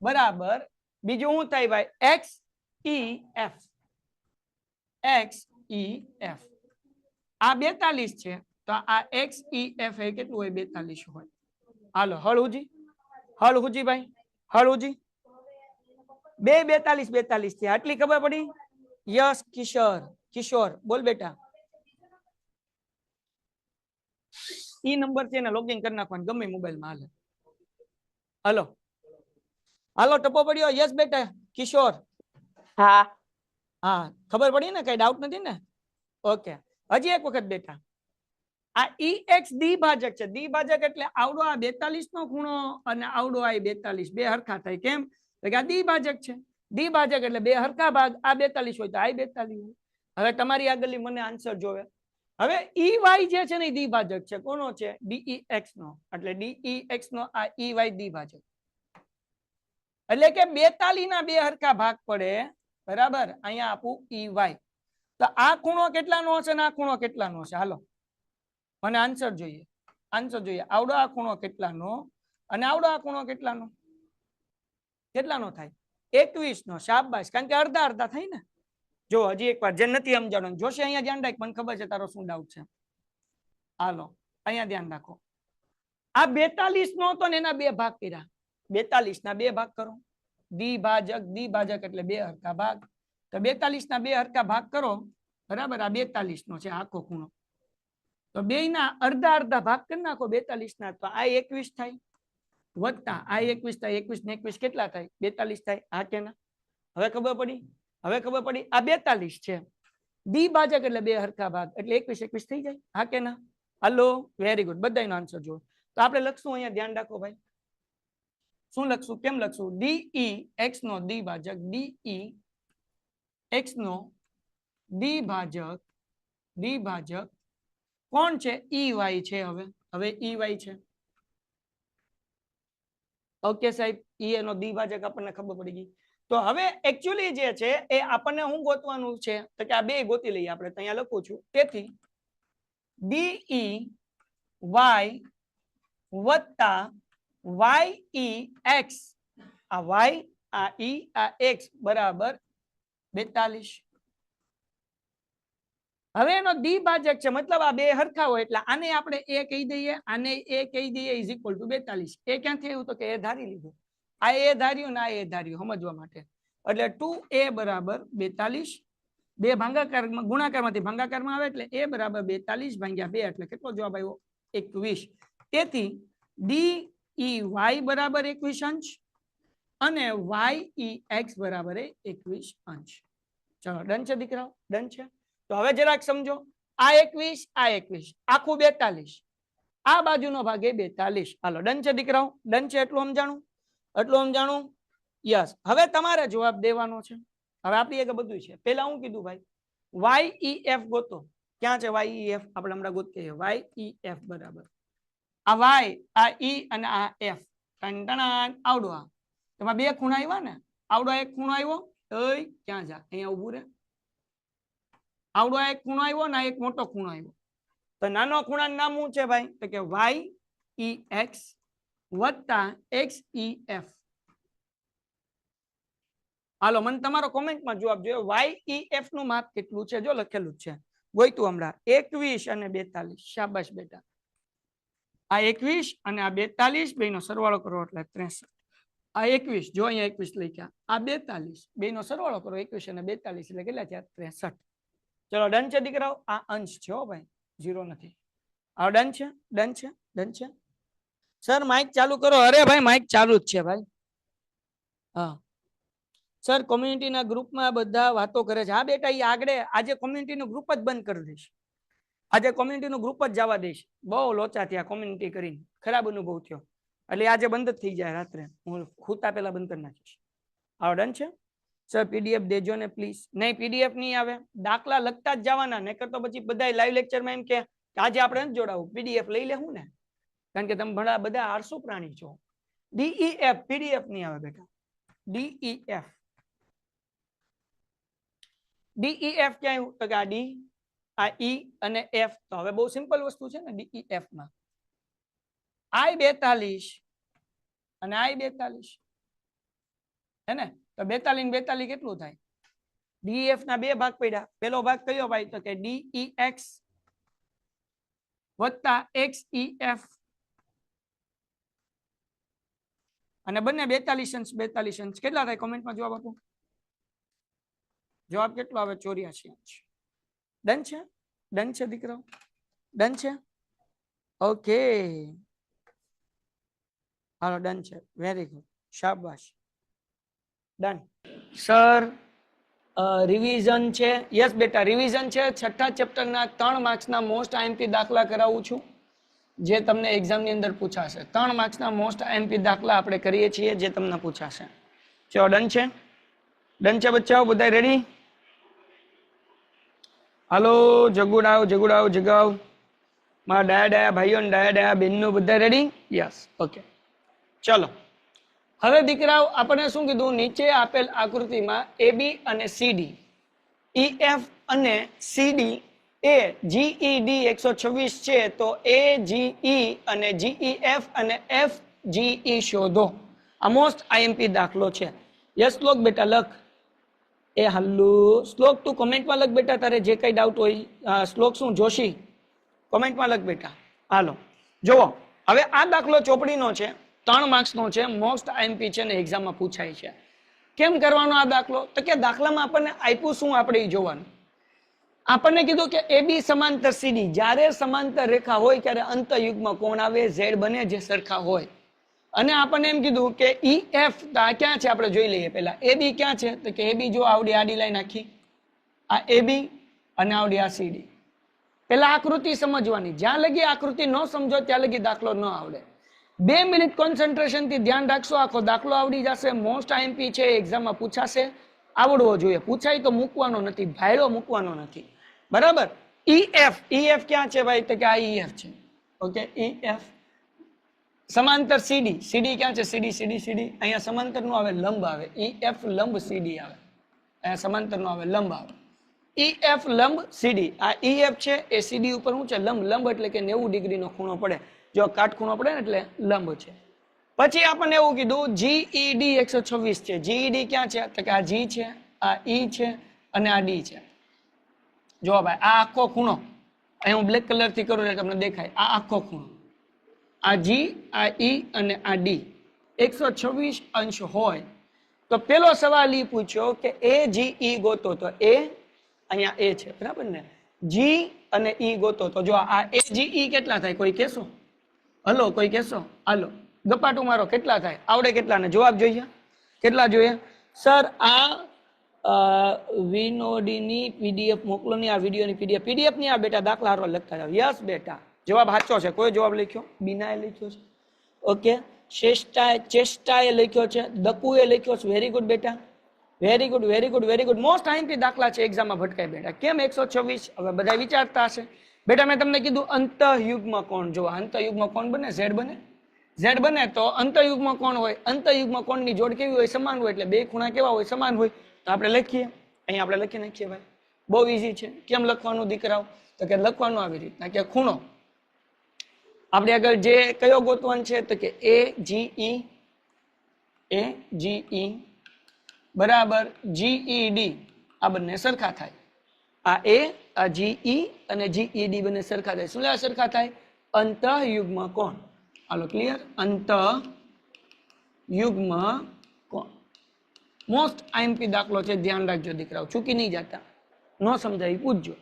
બરાબર બીજું શું થાય ભાઈ, XEF. આ 42 છે તો આ XEF એ કેટલું હોય, 42 હોય. હાલો હળુજી ભાઈ, હળુજી. બે 42 છે, આટલી ખબર પડી? યસ કિશોર બોલ બેટા. ઈ નંબર છે ને લોગિન કરી નાખવાનું ગમે મોબાઈલ માં. હાલો ટપો પડ્યો? યસ બેટા કિશોર. હા ખબર પડી ને, કઈ ડાઉટ નથી ને? ઓકે, હજી એક વખત બેટા. આ EX દ્વિભાજક છે. દ્વિભાજક એટલે આવડો આ 42 નો ખૂણો અને આવડો આ 42 બે હરખા થાય. કેમ તો કે આ દ્વિભાજક છે. દ્વિભાજક એટલે બે હરખા ભાગ. આ 42 હોય તો આ 42 હોય. હવે તમારી આગળની મને આન્સર જોવે. હવે EY જે છે ને દ્વિભાજક છે. કોનો છે? DEX નો. એટલે DEX નો આ EY દ્વિભાજક, એટલે કે 42 ના બે હરખા ભાગ પડે, બરાબર. અહીંયા આપું EY. તો આ ખૂણો કેટલાનો હશે ને આ ખૂણો કેટલાનો હશે? હાલો મને આન્સર જોઈએ. આવડો આ ખૂણો કેટલાનો અને આવડો આ ખૂણો કેટલાનો થાય? 21 નો. શાબાશ, કારણ કે અડધા અડધા થાય ને. જો હજી એક વાર જે નથી સમજાણું જોશે અહીંયા ધ્યાન રાખ, મને ખબર છે તારો શું ડાઉટ છે. હાલો અહીંયા ધ્યાન રાખો. આ 42 નો હતો ને એના બે ભાગ કર્યા. 42 ના બે ભાગ કરો. દ્વિભાજક એટલે બે હરખા ભાગ. તો 42 ના બે હરખા ભાગ કરો, બરાબર. આ 42 નો છે આખો ખૂણો. તો બે ના અડધા અડધા ભાગ કરી નાખો 42 ના, તો આ 21 થાય, વત્તા આ 21 થાય. 21 ને 21 કેટલા થાય? 42 થાય. હા કે ના? હવે ખબર પડી? આ 42 છે. દ્વિભાજક એટલે બે હરખા ભાગ, એટલે 21 થઈ જાય. હા કે ના? Hello, very good. બધાનો આન્સર જો. તો આપણે લખશું અહીંયા, ધ્યાન રાખો ભાઈ. શું લખશું, કેમ લખશું? DEX નો દ્વિભાજક, DEX નો દ્વિભાજક કોણ છે? EY છે. હવે EY છે. ઓકે સાહેબ, એનો દ્વિભાજક આપણને ખબર પડી ગઈ. તો હવે એકચ્યુઅલી જે છે એ આપણને શું ગોતવાનું છે તો કે આ બે ગોતી લઈએ આપણે. તો અહીંયા લખું છું, તેથી DEY વત્તા YEX, આ Y આ E આ X બરાબર 42. હવે એનો દ્વિભાજક છે, મતલબ આ બે હરખા હોય એટલે આને આપણે A કહી દઈએ, આને A કહી દઈએ, ઇઝ ઇક્વલ ટુ 42. એ ક્યાંથી આવ્યું તો કે એ ધારી લીધું. આ એ ધાર્યું ને આ એ ધાર્યું સમજવા માટે. એટલે 2A બરાબર 42. બે ભાગાકારમાં ગુણાકારમાંથી ભાગાકારમાં આવે એટલે A બરાબર 42 ભાગ્યા 2 એટલે કેટલો જવાબ આવ્યો? 21. તેથી DEY બરાબર 21 અંશ અને YEX બરાબર 21 અંશ. ચલો ડન છે દીકરાઓ, ડન છે. તો હવે જરાક સમજો, આ 21 આ 21 આખું 42, આ બાજુનો ભાગ એ 42. હાલો ડન છે દીકરાઓ, ડન છે. એટલું સમજાણું? યસ. હવે તમારે જવાબ દેવાનો છે. હવે આપણી આગળ બધું છે. પહેલા હું કીધું ભાઈ, YEF ગોતો. ક્યાં છે YEF? આપણે હમણાં ગોતીએ. YEF બરાબર આ Y આ E અને આ F. આવડો આ તમારા બે ખૂણા આવ્યા ને, આવડો એક ખૂણો આવ્યો, ક્યાં જા, અહીંયા ઉભું રે. આવડો એક ખૂણો આવ્યો ને એક મોટો ખૂણો આવ્યો. તો નાનો ખૂણાનું નામ શું છે ભાઈ? તો કે YEX વત્તા XEF. હાલો મને તમારો કોમેન્ટમાં જવાબ જોઈએ. YEF નું માપ કેટલું છે? જો લખેલું છે, ગોઈતું હમણાં 21 અને 42. શાબાશ બેટા. આ 21 અને આ 42 બેનો સરવાળો કરો એટલે 63. આ 21, જો અહીંયા 21 લખ્યા, આ 42, બેનો સરવાળો કરો 21 અને 42 એટલે કેટલા થયા? 63. ચલો ડન છે દીકરાઓ. આ અંશ છે હો ભાઈ, 0 નથી. આ ડન છે, ડન છે, ડન છે. સર માઇક ચાલુ કરો. અરે ભાઈ માઇક ચાલુ જ છે ભાઈ. હા સર કોમ્યુનિટીના ગ્રુપમાં બધા વાતો કરે છે. હા બેટા એ આગળ આજે કોમ્યુનિટીનું ગ્રુપ જ બંધ કરી દઈશ. આજે કોમ્યુનિટીનું ગ્રુપ જ જવા દઈશ. બહુ લોચા થયા કોમ્યુનિટી કરીને, ખરાબ અનુભવ થયો એટલે આજે બંધ જ થઈ જાય. રાત્રે હું ખૂતા પહેલા બંધ કરી નાખીશ. આવો ડન છે સર? પીડીએફ દેજો ને પ્લીઝ. નહીં પીડીએફ નહીં આવે, દાખલા લખતા જ જવાના. નહીતર તો પછી બધા લાઈવ લેક્ચરમાં એમ કે આજે આપણે નથી જોડાવું, પીડીએફ લઈ લેવું ને, કારણ કે તમે બધા આળસુ પ્રાણી છો. DEF પીડીએફ નહીં આવે બેટા. DEF DEF ક્યાં આવ્યું? તો કે આ ડી, આ ઈ અને એફ. તો હવે બહુ સિમ્પલ વસ્તુ છે ને DEF માં. I42 અને I42 હે ને? તો 42 ને 42 કેટલું થાય? DEF ના બે ભાગ પડ્યા. પેલો ભાગ કયો ભાઈ? તો કે DEX વત્તા XEF. અને બંને 42 અંશ કેટલા થાય? કોમેન્ટમાં જવાબ આપો. જવાબ કેટલો આવે? 84 અંશ. ડન છે? ડન છે દીકરાઓ? ડન છે? ઓકે હાલો ડન છે. વેરી ગુડ, શાબાશ. Done sir. રિવિઝન છે? યસ બેટા રિવિઝન છે. છઠ્ઠા ચેપ્ટરના 3 માર્ક્સના મોસ્ટ આઈએમપી દાખલા કરાવું છું, જે તમને એક્ઝામની અંદર પૂછાશે. 3 માર્ક્સના મોસ્ટ આઈએમપી દાખલા આપણે કરીએ છીએ, જે તમને પૂછાશે. ચલો ડન છે? ડન છે બચ્ચાઓ? બધા રેડી? હાલો જગુડાવ જગુડાવ જગાવ. મારા ડાયા ડાયા ભાઈઓ ને ડાયા ડાયા બહેનો બધા રેડી? Yes okay. ચલો હવે દીકરાઓ આપણે શું કીધું? નીચે આપેલ આકૃતિમાં AB અને CD, EF અને CD એ GED 126 છે, તો AGE અને GEF અને FGE શોધો. આ મોસ્ટ આઈએમપી દાખલો છે. યસ શ્લોક બેટા લખ. એ હલ્લુ શ્લોક તું કોમેન્ટમાં લખ બેટા, તારે જે કઈ ડાઉટ હોય. શ્લોક શું જોશી? કોમેન્ટમાં લખ બેટા. હાલો જુઓ હવે આ દાખલો ચોપડીનો છે, 3 માર્ક્સનો છે, મોસ્ટ આઈએમપી છે ને એક્ઝામમાં પૂછાય છે. કેમ કરવાનો આ દાખલો? તો કે દાખલામાં આપણને આપ્યું શું આપણે એ જોવાનું. આપણને કીધું કે AB સમાંતર CD, જ્યારે સમાંતર રેખા હોય ત્યારે અંતયુગ્મ કોણ આવે? Z બને જે સરખા હોય. અને આપણને એમ કીધું કે EF ક્યાં છે? આપણે જોઈ લઈએ પહેલા. AB ક્યાં છે? તો કે AB જો આવડી આડી લાઈન આખી, આ AB અને આવડી આ CD. પેલા આકૃતિ સમજવાની. જ્યાં લગી આકૃતિ ન સમજો ત્યાં લગી દાખલો ન આવડે. 2 મિનિટ કોન્સન્ટ્રેશન થી ધ્યાન રાખશો, આખો દાખલો આવડી જશે. મોસ્ટ આઈએમપી છે, એક્ઝામમાં પૂછાશે. આવડવો જોઈએ. પૂછાય તો મૂકવાનો નથી, ભાયડો મૂકવાનો નથી. બરાબર? EF ક્યાં છે ભાઈ? તો કે આ EF છે. Okay EF. સમાંતર CD ક્યાં છે? CD અહીંયા સમાંતર નો આવે, લંબ આવે. EF લંબ CD આવે. અહીંયા સમાંતર નો આવે, લંબ આવે. EF લંબ CD. આ EF છે એ CD ઉપર શું છે? લંબ. લંબ એટલે કે 90 ડિગ્રીનો ખૂણો પડે. જો કાટખૂણો પડે ને એટલે લંબ છે. પછી આપણને એવું કીધું GED 126 છે. GED ક્યાં છે? તો કે આ G છે, આ E છે અને આ D છે. જો ભાઈ આ આખો ખૂણો અહીં હું બ્લેક કલર થી કરું એટલે તમને દેખાય. આ આખો ખૂણો, આ G, આ E અને આ D 126 અંશ હોય તો પેલો સવાલ એ પૂછ્યો કે AGE ગોતો. તો A અહીંયા A છે, બરાબર ને? G અને E ગોતો. તો જો આ AGE કેટલા થાય? કોઈ કહેશો? હલો કોઈ કહેશો? હાલો ગપાટું મારો. કેટલા થાય? આવડે કેટલા ને જવાબ જોઈએ? કેટલા જોઈએ? સર આ વિનોડીની PDF મોકલો ની, આ વિડીયોની PDF ની. આ બેટા દાખલા હારો લખતા જાવ. યસ બેટા જવાબ સાચો છે. કોઈ જવાબ લખ્યો? બીનાએ લખ્યો છે. ઓકે ચેષ્ટાએ લખ્યો છે, દકુએ લખ્યો છે. વેરી ગુડ બેટા, very good very good very good. Most IMP દાખલા છે, એક્ઝામમાં ભટકાય બેટા. કેમ 126? હવે બધા વિચારતા હશે બેટા. મેં તમને કીધું અંતયુગ્મ કોણ. જો અંતયુગ્મ કોણ બને? Z બને. Z બને તો અંતયુગ્મ કોણ હોય? અંતયુગ્મ કોણની જોડ કેવી હોય? સમાન હોય. એટલે બે ખૂણા કેવા હોય? સમાન હોય. તો આપણે લખીએ. અહીંયા આપણે લખી નાખીએ ભાઈ. બહુ ઈઝી છે. કેમ લખવાનું દીકરાઓ? તો કે લખવાનું આવી રીતના કે ખૂણો આપણે આગળ જે કયો ગોતવાનું છે તો કે AGE બરાબર GED આ બંને સરખા થાય આ A આ GE અને GED બંને સરખા થાય શું સરખા થાય અંતઃયુગ્મ કોણ હાલો ક્લિયર અંતઃયુગ્મ કોણ મોસ્ટ આઈએમપી દાખલો છે ધ્યાન રાખજો દીકરાઓ ચૂકી નહીં જતા ન સમજાય પૂછજો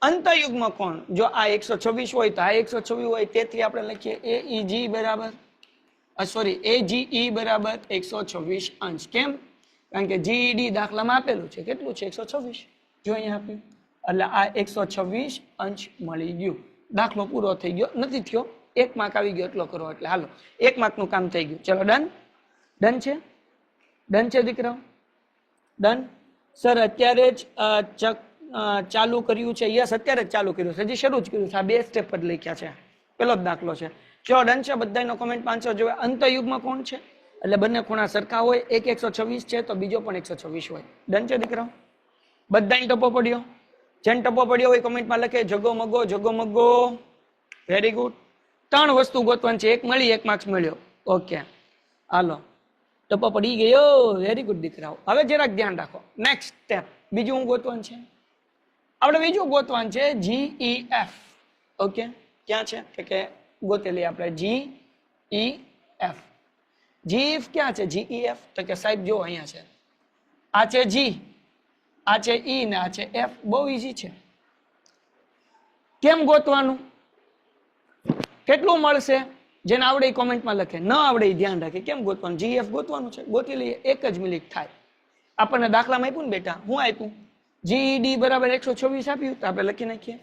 અંતઃયુગ્મ કોણ જો આ 126 હોય તો આ 126 હોય તેથી આપણે લખીએ AEG બરાબર સોરી AGE બરાબર 126 અંશ કેમ કારણ કે GED દાખલામાં આપેલું છે કેટલું છે 126 જો અહીંયા આપ્યું એટલે આ 126 અંશ મળી ગયું દાખલો પૂરો થઈ ગયો નથી થયો 1 માર્ક આવી ગયો એટલો કરો એટલે હાલો 1 માર્કનું કામ થઈ ગયું ચલો ડન છે દીકરાઓ ડન સર અત્યારે જ ચાલુ કર્યું છે યસ અત્યારે જ ચાલુ કર્યું છે હજી શરૂ જ કર્યું છે આ 2 સ્ટેપ જ લખ્યા છે પેલો જ દાખલો છે ચલો ડન છે બધાનો કોમેન્ટ 500 જોવે અંતઃયુગ્મ કોણ છે એટલે બંને ખૂણા સરખા હોય એક 126 છે તો બીજો પણ 126 હોય ડન છે દીકરાઓ બધાને ટપો પડ્યો જેને ટપો પડ્યો હોય કોમેન્ટમાં લખે જગો વેરી ગુડ 3 વસ્તુ ગોતવાની છે એક મળી 1 માર્ક્સ મળ્યો ઓકે હાલો ટપો પડી ગયો વેરી ગુડ દીકરાઓ હવે જરાક ધ્યાન રાખો નેક્સ્ટ સ્ટેપ બીજું હું ગોતવાનું છે આપણે બીજું ગોતવાનું છે GEF ઓકે ક્યાં છે કે ગોતેલી આપણે GEF ક્યાં છે GEF તો કે સાહેબ જો અહીંયા છે આ છે G આ છે E ને આ છે F બહુ ઈઝી છે કેમ ગોતવાનું કેટલું મળશે જેને આવડે એ કોમેન્ટમાં લખે ન આવડે એ ધ્યાન રાખે કેમ ગોતવાનું GF ગોતવાનું છે ગોતી લઈએ 1 જ મિનિટ થાય આપણને દાખલામાં આપ્યું ને બેટા હું આપ્યું GED બરાબર 126 આપ્યું તો આપણે લખી નાખીએ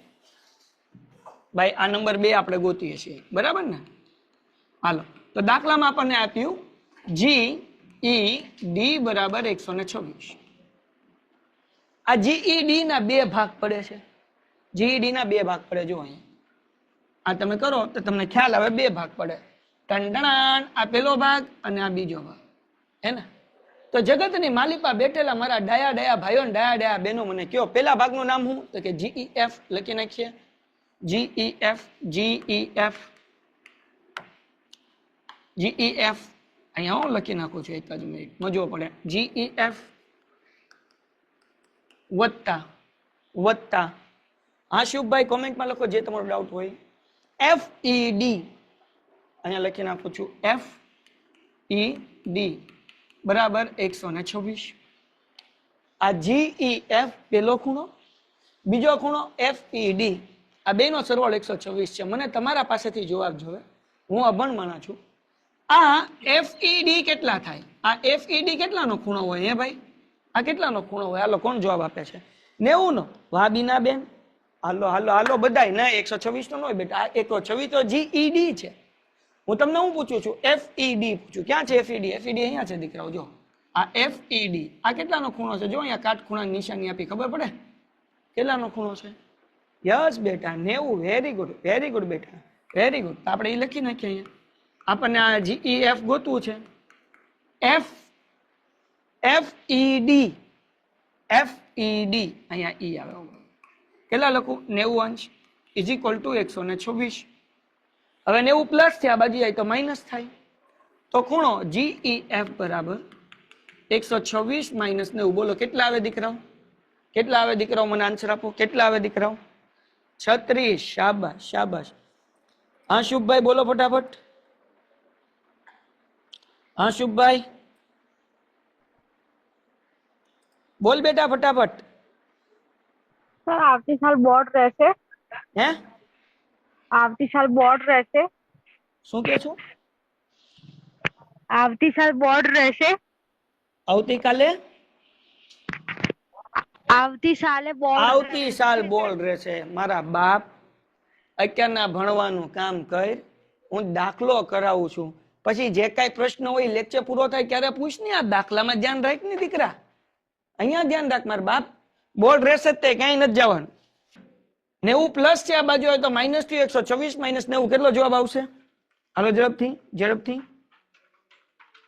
ભાઈ આ નંબર 2 આપણે ગોતીએ છીએ બરાબર ને હાલો તો દાખલામાં આપણને આપ્યું GED બરાબર 126 આ GED ના 2 ભાગ પડે છે GED ના 2 ભાગ પડે જો અહીંયા આ તમે કરો તો તમને ખ્યાલ આવે 2 ભાગ પડે ટંડણાન આ પેલો ભાગ અને આ બીજો ભાગ હે ને તો જગતની માલિપા બેઠેલા મારા ડાયા ભાઈઓ ને ડાયા બહેનો મને કયો પેલા ભાગનું નામ શું તો કે GEF લખી નાખીએ GEF અહીંયા હું લખી નાખું છું એક જ મિનિટ મજો પડે GEF વત્તા હા શુભભાઈ કોમેન્ટમાં લખો જે તમારો ડાઉટ હોય FED અહીંયા લખી નાખું છું FED બરાબર 126 આ GEF પેલો ખૂણો બીજો ખૂણો FED આ બેનો સરવાળો 126 છે મને તમારા પાસેથી જવાબ જોવે હું અભણ માણા છું આ FED કેટલા થાય આ FED કેટલાનો ખૂણો હોય હે ભાઈ આ કેટલાનો ખૂણો હોય હાલો કોણ જવાબ આપે છે 90 નો વાહ બીના બેન હાલો બધાય ના 126 તો ન હોય બેટા આ 126 તો GED છે હું તમને હું પૂછું છું FED પૂછું ક્યાં છે FED અહીંયા છે દીકરાઓ જો આ FED આ કેટલાનો ખૂણો છે જો અહીંયા કાટખૂણાની નિશાની આપી ખબર પડે કેટલાનો ખૂણો છે યસ બેટા 90 વેરી ગુડ બેટા વેરી ગુડ આપણે એ લખી નાખીએ અહીંયા આપણને આ GEF ગોતવું છે FED અહીંયા E આવે કેટલા લખું 90 અંશ ઇઝ ઇક્વલ ટુ 126 હવે 90 પ્લસ છે આ બાજુ જાય તો માઇનસ થાય તો ખૂણો GEF બરાબર 126 માઇનસ 90 બોલો કેટલા આવે દીકરાઓ મને આન્સર આપો કેટલા આવે દીકરાઓ 36 શાબાશ હા શુભભાઈ બોલો ફટાફટ હા શુભભાઈ બોલ બેટા ફટાફટ सर આવતી સાલ બોર્ડ રહેશે હે આવતી સાલ બોર્ડ રહેશે શું કે છો આવતી સાલ બોર્ડ રહેશે આવતીકાલે આવતી સાલ બોર્ડ રહેશે મારા બાપ અત્યારના ભણવાનું કામ કર હું દાખલો કરાવું છું પછી જે કાંઈ પ્રશ્ન હોય લેક્ચર પૂરો થાય ત્યારે પૂછ ને આ દાખલામાં ધ્યાન રાખ ને દીકરા અહીંયા ધ્યાન રાખ મારા બાપ બોર્ડ રહેશે તે કઈ નથી જવાનું 90 પ્લસ છે આ બાજુ હોય તો માઇનસ થી 126 માઇનસ 90 કેટલો જવાબ આવશે હાલો ઝડપથી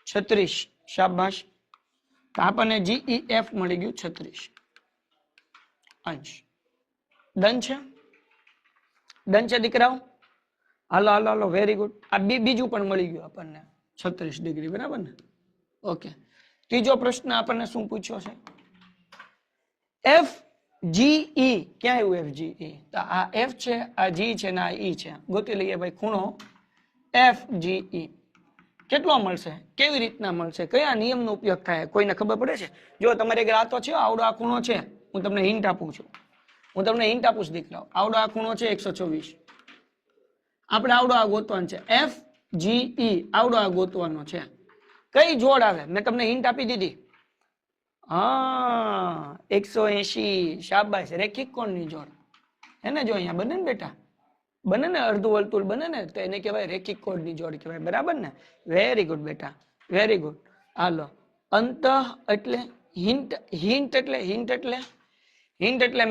36 શાબાશ તો આપણને GEF મળી ગયું 36 અંશ ડન છે ડન છે દીકરાઓ? હાલો હાલો હાલો, વેરી ગુડ. આ બીજું પણ મળી ગયું આપણને 36 ડિગ્રી, બરાબર ને? ઓકે. ત્રીજો પ્રશ્ન આપણને શું પૂછ્યો છે? એફ જી ઈ. ક્યાં આવ્યું એફ જી ઈ? તો આ એફ છે, આ જી છે ને આ ઈ છે. ગોતી લઈએ ભાઈ ખૂણો એફ જી ઈ. કેટલો મળશે? કેવી રીતના મળશે? કયા નિયમનો ઉપયોગ થાય? કોઈને ખબર પડે છે? જો તમારે એક રાતો છે, આવડો આ ખૂણો છે. હું તમને હિન્ટ આપું છું. દીકરાઓ. આવડો આ ખૂણો છે 124. આપણે આવડો આ ગોતવાનો છે. એફ જી ઈ આવડો આ ગોતવાનો છે. કઈ જોડ આવે? મેં તમને હિન્ટ આપી દીધી. હા, 180. શાબાશ. રેખિક કોણની જોડ. એને જો અહીંયા બને ને બેટા, બને ને અર્ધ વર્તુળ બને ને, તો એને કહેવાય રેખિક કોણની જોડ કહેવાય, બરાબર ને? વેરી ગુડ બેટા, વેરી ગુડ. હાલો, અંત એટલે હિન્ટ. હિન્ટ એટલે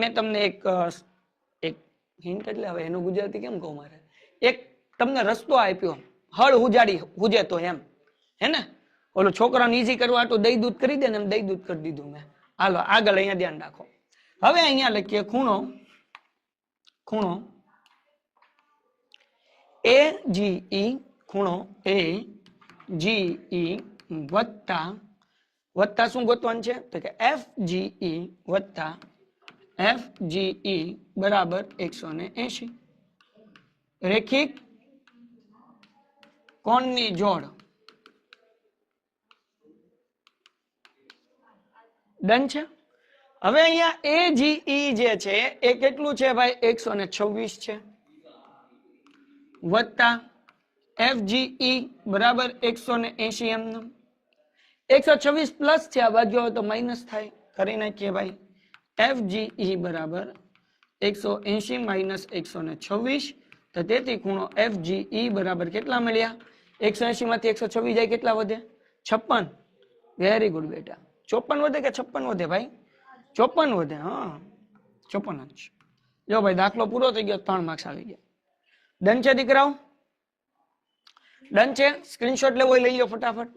મેં તમને એક હિન્ટ એટલે હવે એનું ગુજરાતી કેમ કહું મારે? એક તમને રસ્તો આપ્યો, હળ હુજે તો એમ, હે ને? ઓલો છોકરાને ઈઝી કરવા તો દહીં દૂધ કરી દે ને, એમ દહીં દૂધ કરી દીધું મેં. હાલો આગળ, અહીંયા ધ્યાન રાખો. હવે અહીંયા લખીએ ખૂણો એ જી ઈ. ખૂણો એ જી ઈ વત્તા શું ગોતવાનું છે? તો કે એફ જી ઈ વત્તા એફ જી ઈ બરાબર 180. રેખિક કોણની જોડ. ડન છે? હવે અહીંયા એ જી ઈ જે છે એ કેટલું છે ભાઈ? 126 છે. વત્તા એફ જી ઈ બરાબર 180 એમનું. 126 પ્લસ છે, આ બાજુ આવે તો માઇનસ થાય. કરી નાખીએ ભાઈ. એફ જી ઈ બરાબર 180 માઇનસ 126. તો તેથી ખૂણો એફ જી ઈ બરાબર કેટલા મળ્યા? 180 માંથી 126 જાય, કેટલા વધે? 56. વેરી ગુડ બેટા. 54 વધે કે 56 વધે ભાઈ? 54 વધે. હા, 54 જ. જો ભાઈ દાખલો પૂરો થઈ ગયો, 3 માર્ક્સ આવી ગયા. ડન છે દીકરાઓ? ડન છે? સ્ક્રીનશોટ લેવો લઈ લો ફટાફટ.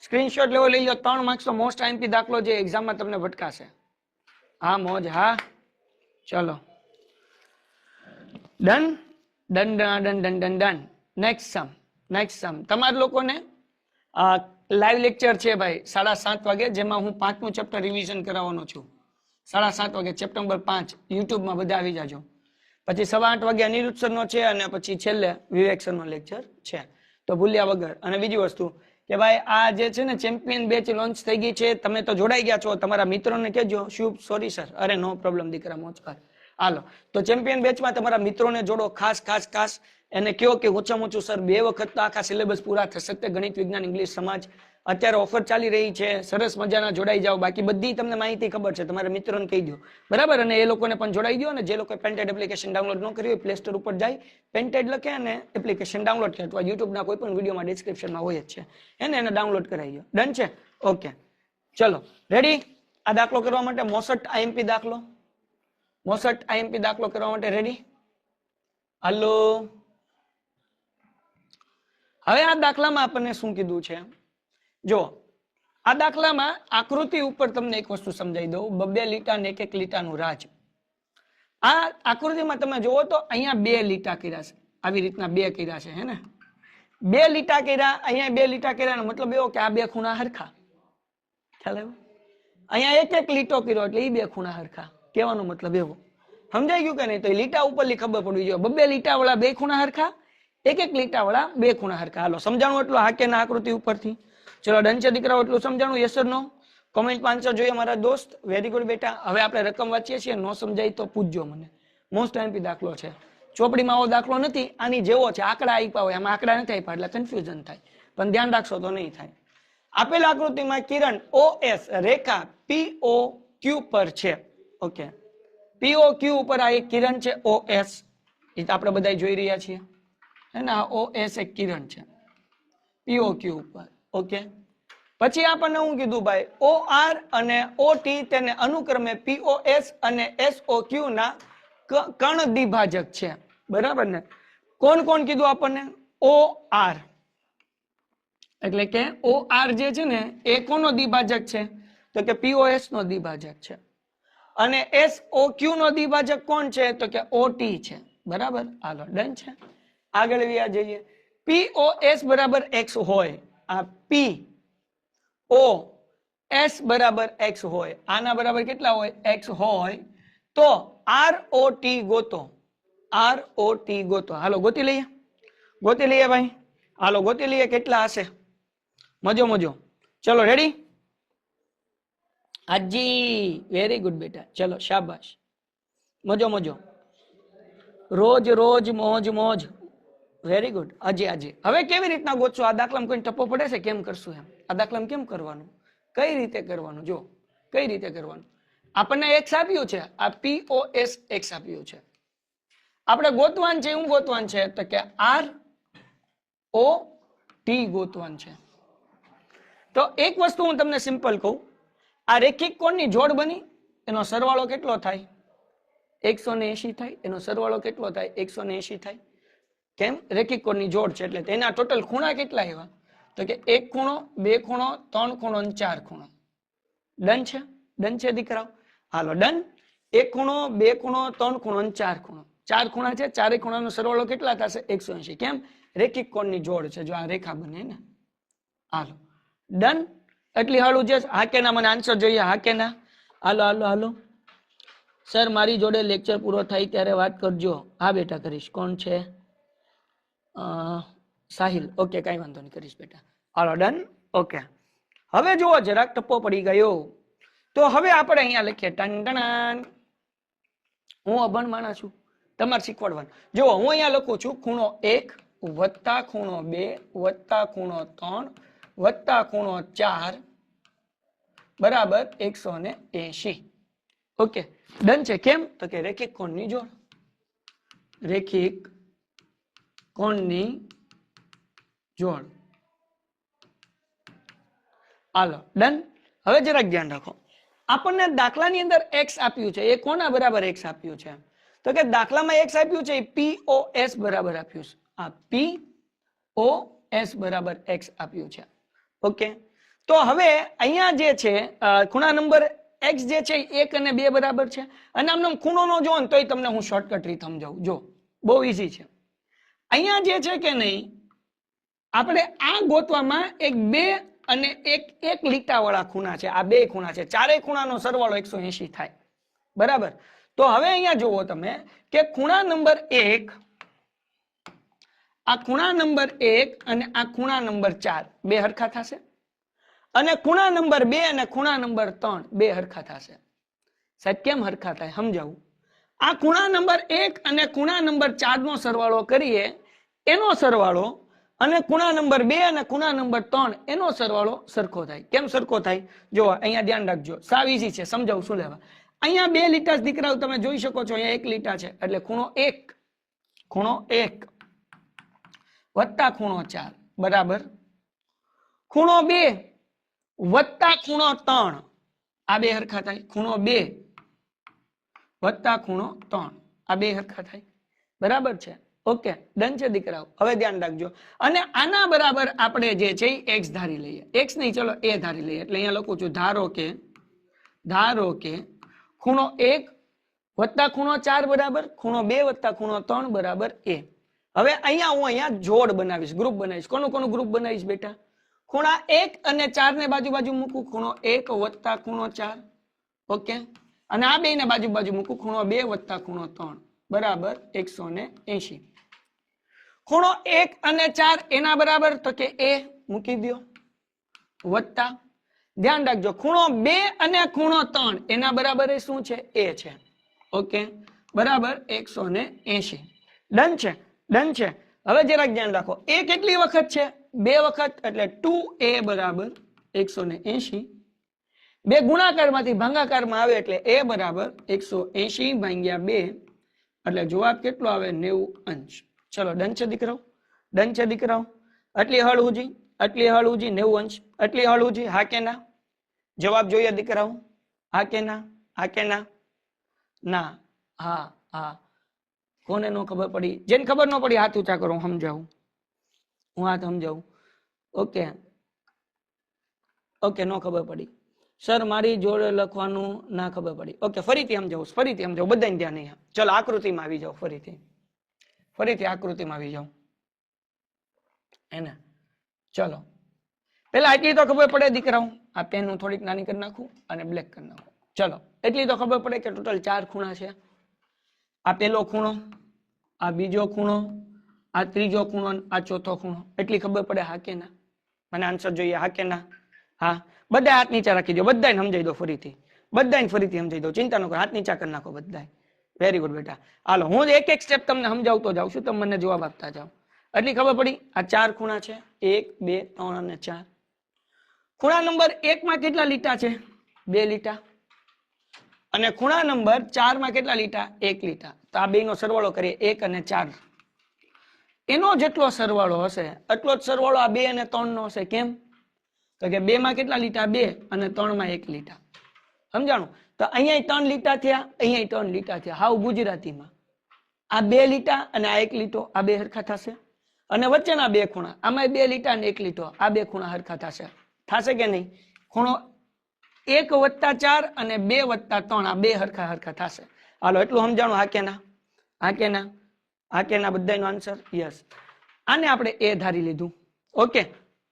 સ્ક્રીનશોટ લેવો લઈ લો. 3 માર્ક્સ નો મોસ્ટ આઈએમપી દાખલો જે એક્ઝામમાં તમને ભટકાશે. હા મોજ. હા ચલો ડન. નેક્સ્ટ સમ તમારા લોકોને લાઈવ લેક્ચર છે ભાઈ 7:30 વાગે, જેમાં હું 5મું ચેપ્ટર રિવિઝન કરાવવાનો છું. 7:30 વાગે ચેપ્ટર નંબર 5 યુટ્યુબમાં બધા આવી જાજો. પછી 8:15 વાગે અનિરુદ્ધ સરનો છે, અને પછી છેલ્લે વિવેક સરનો લેક્ચર છે. તો ભૂલ્યા વગર. અને બીજી વસ્તુ કે ભાઈ આ જે છે ને ચેમ્પિયન બેચ લોન્ચ થઈ ગઈ છે. તમે તો જોડાઈ ગયા છો, તમારા મિત્રોને કહેજો. શુભ સોરી સર. અરે નો પ્રોબ્લેમ દીકરા, મોજ કર. હાલો, તો ચેમ્પિયન બેચમાં તમારા મિત્રોને જોડો. ખાસ એને કહો કે ઓછામાં ઓછું સર 2 વખત તો આખા સિલેબસ પૂરા થશે. ગણિત, વિજ્ઞાન, ઇંગ્લિશ, સમાજ અત્યારે ઓફર ચાલી રહી છે. સરસ મજાના જોડાઈ જાઓ. બાકી બધી તમને માહિતી ખબર છે, તમારા મિત્રોને કહી દો, બરાબર? અને એ લોકોને પણ જોડાઈ દો. અને જે લોકો પેન્ટેડ એપ્લિકેશન ડાઉનલોડ ન કરી હોય, પ્લે સ્ટોર ઉપર જાય, પેન્ટેડ લખે અને એપ્લિકેશન ડાઉનલોડ કરે, અથવા યુટ્યુબના કોઈ પણ વિડીયોમાં ડિસ્ક્રિપ્શનમાં હોય જ છે, એને ડાઉનલોડ કરાવી દો. ડન છે? ઓકે ચલો રેડી. આ દાખલો કરવા માટે 65 આઈએમપી દાખલો. 65 આઈએમપી દાખલો કરવા માટે રેડી? હાલો. હવે આ દાખલામાં આપણને શું કીધું છે? જો આ દાખલામાં આકૃતિ ઉપર તમને એક વસ્તુ સમજાવી દઉં. 2 લીટા ને 1 લીટાનું રાજ. આ આકૃતિમાં તમે જુઓ તો અહીંયા 2 લીટા કર્યા છે, આવી રીતના 2 કર્યા છે, હે ને? 2 લીટા કર્યા, અહીંયા 2 લીટા કર્યા. મતલબ એવો કે આ 2 ખૂણા હરખા. ખ્યાલ આવ્યો? અહીંયા 1 લીટો કર્યો એટલે એ 2 ખૂણા હરખા. કહેવાનો મતલબ એવો. સમજાઈ ગયું કે નહીં? તો એ લીટા ઉપરથી ખબર પડવી જોઈએ. 2 લીટા વાળા 2 ખૂણા હરખા, 1 લીટા વાળા 2 ખૂણા હરખા. હાલો સમજાણું એટલું હા કે ના આકૃતિ ઉપરથી? ચલો ડન છે દીકરાઓ? એટલું સમજાણું? યસ ઓર નો? કોમેન્ટમાં આન્સર જોઈએ મારા દોસ્ત. વેરી ગુડ બેટા. હવે આપણે રકમ વાંચીએ છીએ, નો સમજાય તો પૂછજો મને. મોસ્ટ આઈએમપી દાખલો છે. ચોપડીમાં આવો દાખલો નથી, આની જેવો છે. આંકડા આપ્યા હોય, આમાં આંકડા નથી આપ્યા એટલે કન્ફ્યુઝન થાય, પણ ધ્યાન રાખશો તો નહીં થાય. આપેલ આકૃતિમાં કિરણ OS રેખા POQ પર છે. ઓકે, POQ ઉપર આ એક કિરણ છે OS, એ તો આપણે બધા જોઈ રહ્યા છીએ, હે ને? આ OS એક કિરણ છે POQ ઉપર. ઓકે, પછી આપણને શું કીધું ભાઈ? OR અને OT તેને અનુક્રમે POS અને SOQ ના કણ દ્વિભાજક છે, બરાબર ને? કોણ કોણ કીધું આપણને? OR એટલે કે OR જે છે ને એ કોનો દ્વિભાજક છે? તો કે POS નો દ્વિભાજક છે. અને SOQ નો દ્વિભાજક કોણ છે? તો કે OT છે. બરાબર હાલો ડન છે આગળ વ્યા જઈએ POS બરાબર x હોય આ POS બરાબર x હોય આના બરાબર કેટલા હોય x હોય તો ROT ગોતો ROT ગોતો હાલો ગોતી લઈએ ભાઈ હાલો ગોતી લઈએ કેટલા હશે મજો ચલો રેડી હાજી વેરી ગુડ બેટા ચલો શાબાશ મજો રોજ મોજ વેરી ગુડ હાજી હવે કેવી રીતના ગોતશો આ દાખલામાં કોઈ ટપ્પો પડે છે કેમ કરશું એમ આ દાખલામાં કેમ કરવાનું કઈ રીતે કરવાનું જો કઈ રીતે કરવાનું આપણને x આપ્યું છે આ POS x આપ્યું છે આપણે ગોતવાન છે હું ગોતવાન છે તો કે ROT ગોતવાન છે તો એક વસ્તુ હું તમને સિમ્પલ કહું આ રેખિક કોણની જોડ બની એનો સરવાળો કેટલો થાય 180 થાય એનો સરવાળો કેટલો થાય 180 થાય કેમ રેખિક કોણની જોડ છે એટલે તેના ટોટલ ખૂણા કેટલા આવ્યા તો કે 1 ખૂણો 2 ખૂણો 3 ખૂણો અને 4 ખૂણો ડન છે દીકરાઓ હાલો ડન 1 ખૂણો 2 ખૂણો 3 ખૂણો અને 4 ખૂણો 4 ખૂણા છે ચારે ખૂણાનો સરવાળો કેટલા થશે 180 કેમ રેખિક કોણની જોડ છે જો આ રેખા બને ને હાલો ડન એટલી હાલું છે હા કે ના મને આન્સર જોઈએ હા કે ના હાલો સર મારી જોડે લેક્ચર પૂરો થાય ત્યારે વાત કરજો હા બેટા કરીશ કોણ છે સાહિલ ઓકે કઈ વાંધો નહીં કરીશ બેટા હાલો ડન ઓકે હવે જુઓ જરાક ટપ્પો પડી ગયો તો હવે આપણે અહીંયા લખીએ ટન હું અભણ માણસ છું તમારે શીખવાડવાનું જો હું અહીંયા લખું છું ખૂણો 1 વત્તા ખૂણો 2 વત્તા ખૂણો 3 વત્તા ખૂણો 4 બરાબર 180 ઓકે ડન છે કેમ તો કે રેખિક કોણની જોડ રેખિક કોણની જોડ હાલો ડન હવે જરાક ધ્યાન રાખો આપણને દાખલાની અંદર x આપ્યું છે એ કોના બરાબર x આપ્યું છે તો કે દાખલામાં x આપ્યું છે એ POS બરાબર આપ્યું છે આ POS બરાબર x આપ્યું છે ઓકે તો હવે અહીંયા જે છે ખૂણા નંબર x જે છે 1 અને 2 બરાબર છે અને આમનો ખૂણો નો જો તોય તમને હું શોર્ટકટ રીત સમજાવું જો બહુ ઈઝી છે અહીંયા જે છે કે નહીં આપણે આ ગોતવામાં એક 2 અને એક લીટાવાળા ખૂણા છે આ બે ખૂણા છે ચારેય ખૂણાનો સરવાળો 180 થાય બરાબર તો હવે અહીંયા જુઓ તમે કે ખૂણા નંબર 1 આ ખૂણા નંબર 1 અને આ ખૂણા નંબર 4 બે હરખા થશે અને ખૂણા નંબર 2 અને ખૂણા નંબર 3 બે હરખા થશે સાહેબ કેમ હરખા થાય સમજાવું આ ખૂણા નંબર 1 અને ખૂણા નંબર 4 નો સરવાળો કરીએ એનો સરવાળો અને ખૂણા નંબર 2 અને ખૂણા નંબર 3 એનો સરવાળો સરખો થાય કેમ સરખો થાય જો અહીંયા ધ્યાન રાખજો સાવ ઈઝી છે સમજાવું શું લેવા અહીંયા બે લીટા દીકરાઓ તમે જોઈ શકો છો અહીંયા એક લીટા છે એટલે ખૂણો 1 વત્તા ખૂણો 4 બરાબર ખૂણો 2 વત્તા ખૂણો 3 આ બે હરખા થાય ખૂણો 2 વત્તા ખૂણો 3 આ બે હરખા થાય બરાબર છે ઓકે ડન છે દીકરાઓ હવે ધ્યાન રાખજો અને આના બરાબર આપણે જે છે x ધારી લઈએ x નહીં ચલો a ધારી લઈએ એટલે અહીંયા લખું છું ધારો કે ખૂણો 1 વત્તા ખૂણો 4 બરાબર ખૂણો 2 વત્તા ખૂણો 3 બરાબર a હવે અહીંયા જોડ બનાવીશ ગ્રુપ બનાવીશ કોનું ગ્રુપ બનાવીશ બેટા ખૂણા 1 અને 4 ને બાજુ મૂકું ખૂણો 1 વત્તા ખૂણો 4 ઓકે અને આ બે ને બાજુ મૂકું ખૂણો 2 વત્તા ખૂણો 3 બરાબર 180 ખૂણો 1 અને 4 એના બરાબર તો કે a મૂકી દો વત્તા ધ્યાન રાખજો ખૂણો 2 અને ખૂણો 3 એના બરાબર એ શું છે a છે ઓકે બરાબર 180 ડન છે હવે જરાક ધ્યાન રાખો a કેટલી વખત છે 2 વખત એટલે 2a બરાબર 180 બે ગુણાકારમાંથી ભાગાકારમાં આવે એટલે a બરાબર 180 ભાગ્યા 2 એટલે જવાબ કેટલો આવે 90 અંશ ચલો ડન છે દીકરાઓ આટલી હળ ઉજી 90 અંશ આટલી હળ ઉજી હા કે ના જવાબ જોઈએ દીકરાઓ હા કે ના ના હા કોને નો ખબર પડી જેને ખબર ન પડી હાથ ઊંચા કરો હું હાથ સમજાવું ઓકે નો ખબર પડી સર મારી જોડે લખવાનું ના ખબર પડી ઓકે ફરીથી સમજાવું બધાને ધ્યાન નહીં ચલો આકૃતિમાં આવી જાઓ ફરીથી ફરીથી આકૃતિમાં આવી જાઉં એને ચલો પેલા એટલી તો ખબર પડે દીકરાઓ આ પેન હું થોડીક નાની કરી નાખું અને બ્લેક કરી નાખું ચલો એટલી તો ખબર પડે કે ટોટલ 4 ખૂણા છે આ પેલો ખૂણો આ બીજો ખૂણો આ ત્રીજો ખૂણો આ ચોથો ખૂણો એટલી ખબર પડે હા કે ના મને આન્સર જોઈએ હા કે ના હા બધા હાથ નીચે રાખી દો બધાને સમજાઈ દો ફરીથી બધાને ફરીથી સમજાઈ દો ચિંતા ન કરો હાથ નીચા કરી નાખો બધાય વેરી ગુડ બેટા હાલો હું એક એક સ્ટેપ તમને સમજાવતો જાઉં છું તમે મને જવાબ આપતા જાઓ એટલી ખબર પડી આ 4 ખૂણા છે 1 2 3 અને 4 ખૂણા નંબર 1 માં કેટલા લીટા છે 2 લીટા અને ખૂણા નંબર 4 માં કેટલા લીટા 1 લીટા તો આ બેનો સરવાળો કરીએ 1 અને 4 એનો જેટલો સરવાળો હશે એટલો જ સરવાળો આ 2 અને 3 નો હશે કેમ તો કે 2 માં કેટલા લીટા 2 અને 3 માં 1 લીટા સમજાણું તો અહીંયા 3 લીટા થયા અહીંયા 3 લીટા થયા હાવ ગુજરાતીમાં આ 2 લીટા અને આ 1 લીટો આ બે હરખા થશે અને વચ્ચેના 2 ખૂણા આમાં 2 લીટા અને 1 લીટો આ 2 ખૂણા હરખા થશે કે નહીં ખૂણો 1 + 4 અને 2 + 3 આ બે હરખા થશે હાલો એટલું સમજાણું હા કે ના હા કે ના હા કે ના બધાનો આન્સર યસ આને આપણે એ ધારી લીધું ઓકે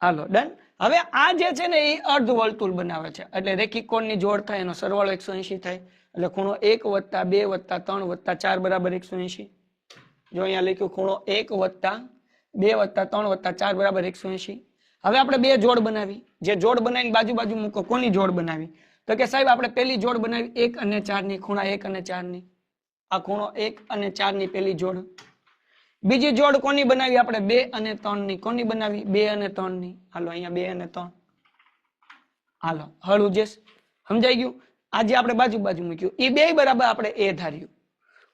હાલો ડન હવે આ જે છે ને એ અર્ધ વર્તુળ બનાવે છે એટલે રેખિક કોણની જોડ થાય એનો સરવાળો 180 થાય એટલે ખૂણો 1 + 2 + 3 + 4 બરાબર 180 જો અહીંયા લખ્યું ખૂણો 1 + 2 + 3 + 4 બરાબર 180 હવે આપણે બે જોડ બનાવી જે જોડ બનાવીને બાજુ બાજુ મૂકો કોની જોડ બનાવી તો કે સાહેબ આપણે પહેલી જોડ બનાવી 1 અને 4 ની ખૂણા 1 અને 4 ની આ ખૂણો 1 અને 4 ની પહેલી જોડ બીજી જોડ કોની બનાવી આપણે 2 અને 3 ની કોની બનાવી 2 અને 3 ની હાલો અહીંયા 2 અને 3 હાલો હળું જેસ સમજાઈ ગયું આજે આપણે બાજુ બાજુ મૂક્યું એ બે બરાબર આપણે એ ધાર્યું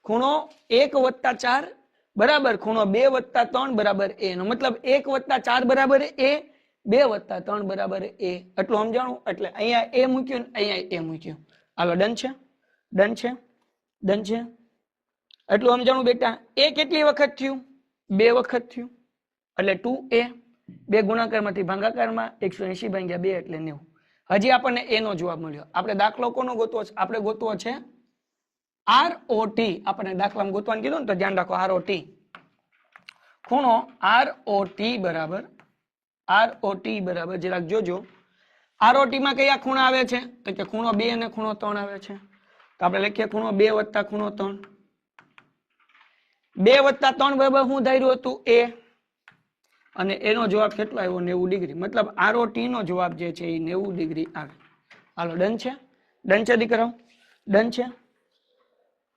ખૂણો 1 + 4 બરાબર ખૂણો 2 + 3 બરાબર એ નો મતલબ 1 + 4 બરાબર એ 2 + 3 બરાબર એ એટલું સમજાણું એટલે અહીંયા એ મૂક્યું ને અહીંયા એ મૂક્યું હાલો ડન છે ડન છે ડન છે એટલું સમજાણું બેટા એ કેટલી વખત થયું 2 વખત થયું એટલે 2a 2 ગુણાકારમાંથી ભાગાકારમાં 180 ભાગ્યા 2 એટલે 90 હજી આપણને એ નો જવાબ મળ્યો આપણે દાખલો કોનો ગોતવો છે આપણે ગોતવો છે ROT આપણે દાખલામાં ગોતવાનું કીધું ને તો ધ્યાન રાખો ROT ખૂણો ROT બરાબર જરાક જોજો ROT માં કયા ખૂણા આવે છે તો કે ખૂણો 2 અને ખૂણો 3 આવે છે તો આપણે લખીએ ખૂણો 2 + ખૂણો 3 2 + 3 બરાબર હું ધાર્યું હતું a અને એનો જવાબ કેટલો આવ્યો 90 ડિગ્રી મતલબ ROT નો જવાબ જે છે એ 90 ડિગ્રી આવે હાલો ડન છે દીકરાઓ ડન છે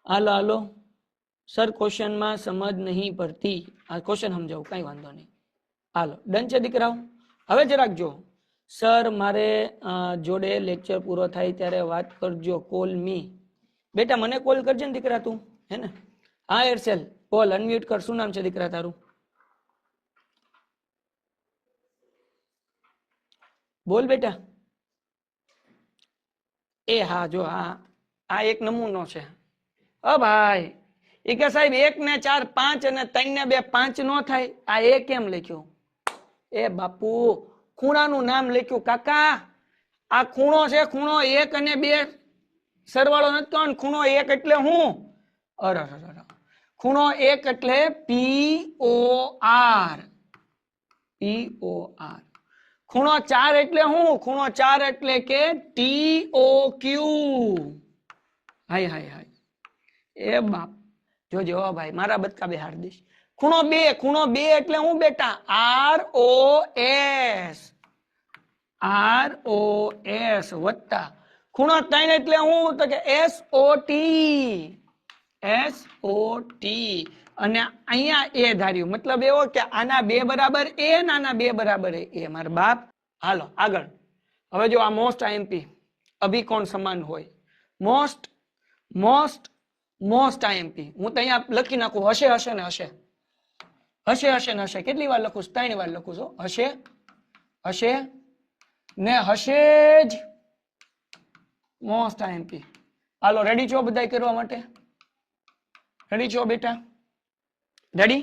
હાલો હાલો સર ક્વેશ્ચન માં સમજ નહીં પડતી આ ક્વેશ્ચન સમજાવું કઈ વાંધો નહીં હાલો ડન છે દીકરાઓ હવે જરાક જો સર મારે જોડે લેક્ચર પૂરો થાય ત્યારે વાત કરજો કોલ મી બેટા મને કોલ કરજે ને દીકરા તું હે ને હા એરસેલ કોલ અનમ્યુટ કર શું નામ છે દીકરા તારું બોલ બેટા એ હા જો આ એક નમૂનો છે ભાઈ એ કે સાહેબ 1 ને 4 5 અને 3 ને 2 5 નો થાય આ એ કેમ લખ્યું એ બાપુ ખૂણાનું નામ લખ્યું કાકા આ ખૂણો છે ખૂણો 1 અને 2 સરવાળો નથી ખૂણો 1 એટલે હું અરે ખૂણો 1 એટલે POR ખૂણો 4 એટલે હું ખૂણો 4 એટલે કે TOQ હાય એ બાપ જોજો ભાઈ મારા બચકા બેહાડ દઈશ ખૂણો 2 એટલે હું બેટા ROS વત્તા ખૂણો 3 એટલે હું તો કે SOT અને અહીંયા એ ધાર્યું મતલબ એવો કે આના 2 બરાબર a અને આના 2 બરાબર a મારા બાપ હાલો આગળ હવે જો આ મોસ્ટ IMP અભિકોણ સમાન હોય મોસ્ટ IMP હું તો અહીંયા લખી નાખું હશે ને હશે કેટલી વાર લખું 3 વાર લખું છું હશે ને હશે જ મોસ્ટ IMP હાલો રેડી છો બધા કરવા માટે રેડી છો બેટા ready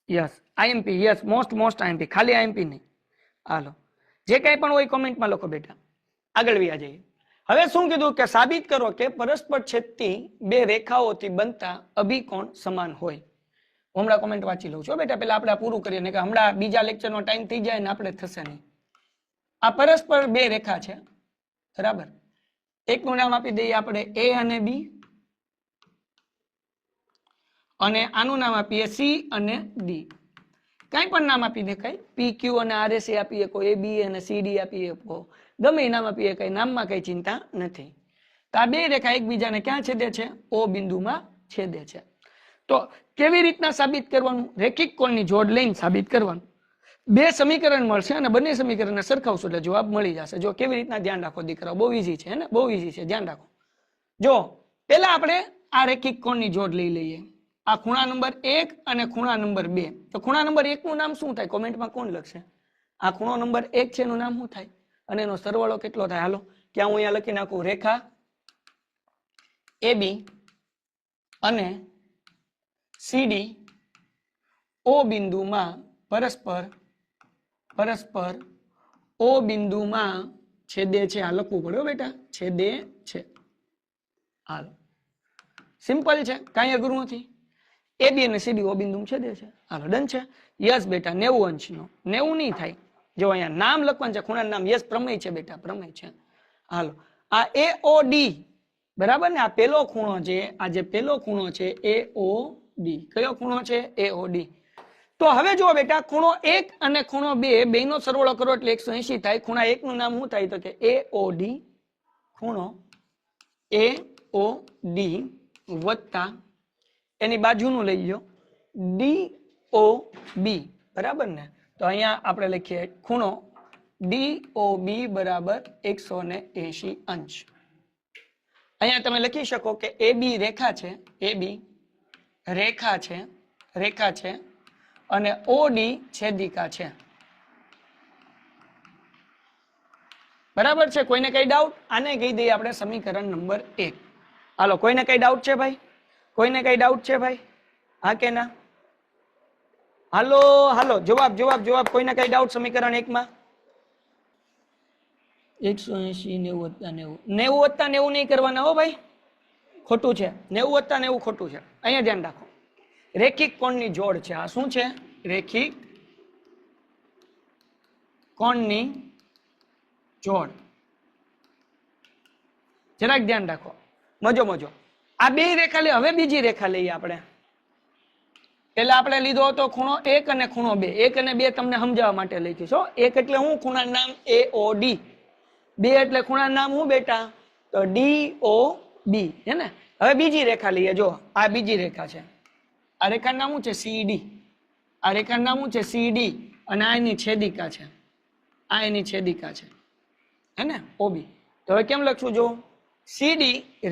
yes IMP yes most IMP ખાલી IMP નહીં હાલો જે કઈ પણ હોય કોમેન્ટમાં લખો બેટા આગળ વ્યા જઈએ હવે શું કીધું કે સાબિત કરો કે પરસ્પર છેદતી બે રેખાઓથી બનતા અભિકોણ સમાન હોય હું હમણાં કોમેન્ટ વાંચી લઉં છું બેટા, પેલા આપણે પૂરું કરીએ ને કે હમણાં બીજા લેક્ચરનો ટાઈમ થઈ જાય ને આપણે થશે નહીં. આ પરસ્પર બે રેખા છે બરાબર. એકનું નામ આપી દઈએ આપણે એ અને બી, અને આનું નામ આપીએ સી અને ડી. કઈ પણ નામ આપી દે, કઈ પી ક્યુ અને RS આપીએ, કોઈ એ બી અને CD આપીએ, ગમે એ નામ આપીએ, કઈ નામમાં કઈ ચિંતા નથી. તો આ બે રેખા એકબીજાને ક્યાં છેદે છે? O બિંદુમાં છેદે છે. તો કેવી રીતના સાબિત કરવાનું? રેખિક કોણની જોડ લઈને સાબિત કરવાનું. બે સમીકરણ મળશે અને બંને સમીકરણને સરખાવશું એટલે જવાબ મળી જશે. જો કેવી રીતના ધ્યાન રાખો દીકરાઓ, બહુ ઈઝી છે ને, બહુ ઈઝી છે, ધ્યાન રાખો. જો પેલા આપણે આ રેખિક કોણની જોડ લઈ લઈએ. આ ખૂણા નંબર 1 અને ખૂણા નંબર 2. તો ખૂણા નંબર 1 નું નામ શું થાય? કોમેન્ટમાં કોણ લખશે? આ ખૂણો નંબર 1 છે એનું નામ શું થાય? અને એનો સરવાળો કેટલો થાય? હાલો ક્યાં હું અહીંયા લખી નાખું, રેખા AB અને CD O બિંદુમાં પરસ્પર O બિંદુમાં છેદે છે. આ લખવું પડ્યો બેટા, છેદે છે. હાલો સિમ્પલ છે, કાંઈ અઘરું નથી. AB અને CD O બિંદુમાં છેદે છે. હાલો ડન છે. યસ બેટા 90 અંશનો, 90 નહીં થાય. જો અહીંયા નામ લખવાનું છે, ખૂણાનું નામ. યસ પ્રમેય છે બેટા, પ્રમેય છે. હાલો આ AOD બરાબર ને, આ પેલો ખૂણો છે, આ જે પેલો ખૂણો છે AOD. કયો ખૂણો છે? AOD. તો હવે જુઓ બેટા, ખૂણો 1 અને ખૂણો 2 બેનો સરવાળો કરો એટલે 180 થાય. ખૂણા 1 નું નામ શું થાય? તો કે AOD. ખૂણો AOD વત્તા એની બાજુનું લઈ લો DOB બરાબર ને. તો અહીંયા આપણે લખીએ ખૂણો DOB બરાબર 180 અંશ. અહીંયા તમે લખી શકો કે AB રેખા છે, AB રેખા છે અને OD છેદિકા છે. બરાબર છે? કોઈને કઈ ડાઉટ? આને કહી દઈએ આપણે સમીકરણ નંબર 1. હાલો કોઈને કઈ ડાઉટ છે ભાઈ? કોઈને કઈ ડાઉટ છે ભાઈ? હા કે ના? હાલો હાલો જવાબ. કોઈને કઈ ડાઉટ સમીકરણ 1 માં? 180 90 વત્તા 90 નહીં કરવાના હો ભાઈ, ખોટું છે. 90 વત્તા 90 ખોટું છે. અહીંયા ધ્યાન રાખો, રેખિક કોણની જોડ છે. આ શું છે? રેખિક કોણની જોડ. જરાક ધ્યાન રાખો, મજો. આ બે રેખા લે. હવે બીજી રેખા લઈએ આપણે. પેલા આપણે લીધો હતો ખૂણો 1 અને ખૂણો 2. 1 અને 2 તમને સમજાવવા માટે લખ્યું છો. 1 એટલે હું? ખૂણાનું નામ AOD. 2 એટલે ખૂણાનું નામ હું બેટા? તો DOB હે ને. હવે બીજી રેખા લઈએ. જો આ બીજી રેખા છે. આ રેખાનું નામ શું છે? CD. આ રેખાનું નામ શું છે? CD. અને આ એની છેદિકા છે. આ એની છેદિકા છે હે ને, OB. તો હવે કેમ લખશું? જો CD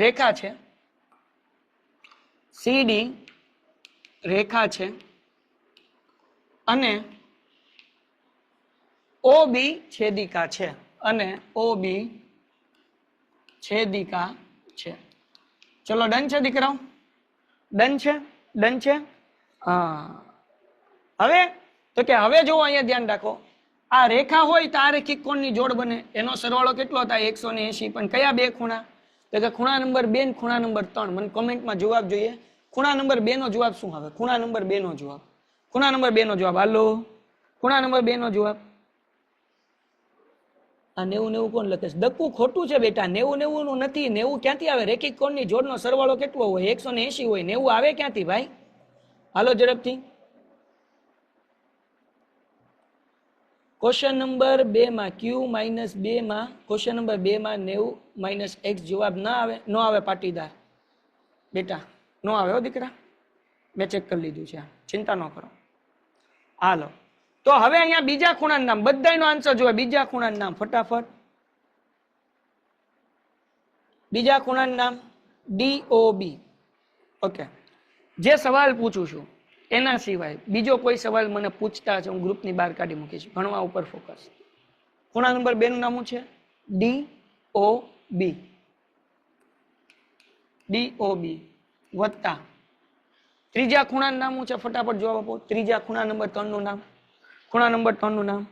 રેખા છે, CD રેખા છે અને OB છેદિકા છે, અને OB છેદિકા છે. ચલો ડન છે દીકરાઓ? ડન છે. હા હવે તો કે હવે જો અહીંયા ધ્યાન રાખો, આ રેખા હોય તો આ રેખિક કોણની જોડ બને. એનો સરવાળો કેટલો થાય? 180. પણ કયા બે ખૂણા? તો કે ખૂણા નંબર 2 ને ખૂણા નંબર 3. મને કોમેન્ટમાં જવાબ જોઈએ. ખૂણા નંબર 2 નો જવાબ શું આવે? ખૂણા નંબર 2 નો જવાબ. ખૂણા નંબર 2 નો જવાબ. હાલો ખૂણા નંબર 2 નો જવાબ. આ 90 કોણ લખે છે? દક્કુ ખોટું છે બેટા. 90 નું નથી. 90 ક્યાંથી આવે? રેખિક કોણની જોડનો સરવાળો કેટલો હોય? 180 હોય. 90 આવે ક્યાંથી ભાઈ? હાલો ઝડપથી. ક્વેશ્ચન નંબર 2 માં Q - 2 માં ક્વેશ્ચન નંબર 2 માં 90 - x જવાબ ના આવે? નો આવે પાટીદાર બેટા, નો આવે હો દીકરા. મેં ચેક કરી લીધું છે, ચિંતા ન કરો. હાલો તો હવે અહીંયા બીજા ખૂણાનું નામ, બધાયનો આન્સર જોવે. બીજા ખૂણાનું નામ ફટાફટ. બીજા ખૂણાનું નામ DOB. ઓકે, જે સવાલ પૂછું છું એના સિવાય બીજો કોઈ સવાલ મને પૂછતા છે, હું ગ્રુપની બહાર કાઢી મૂકીશ. ભણવા ઉપર ફોકસ. ખૂણા નંબર 2 નું નામ શું છે? DOB. DOB વત્તા ત્રીજા ખૂણાનું નામ શું છે? ફટાફટ જવાબ આપો. ત્રીજા ખૂણા નંબર 3 નું નામ. ખૂણા નંબર 3 નું નામ.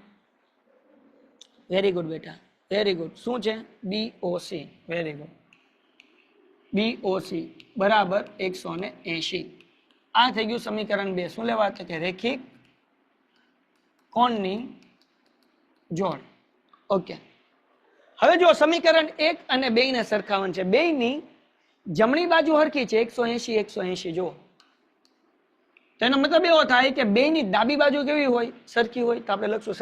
વેરી ગુડ બેટા, વેરી ગુડ. શું છે? BOC. Very good. BOC બરાબર 180. આ થઈ ગયું સમીકરણ 2. શું લેવા છે કે રેખિક કોણની જોડ. ઓકે, હવે જો સમીકરણ 1 અને 2 ને સરખાવન છે. બેયની જમણી બાજુ હરખી છે 180 180. જો તો એનો મતલબ એવો થાય કે બેયની ડાબી બાજુ કેવી હોય? સરખી હોય. તો આપણે લખશું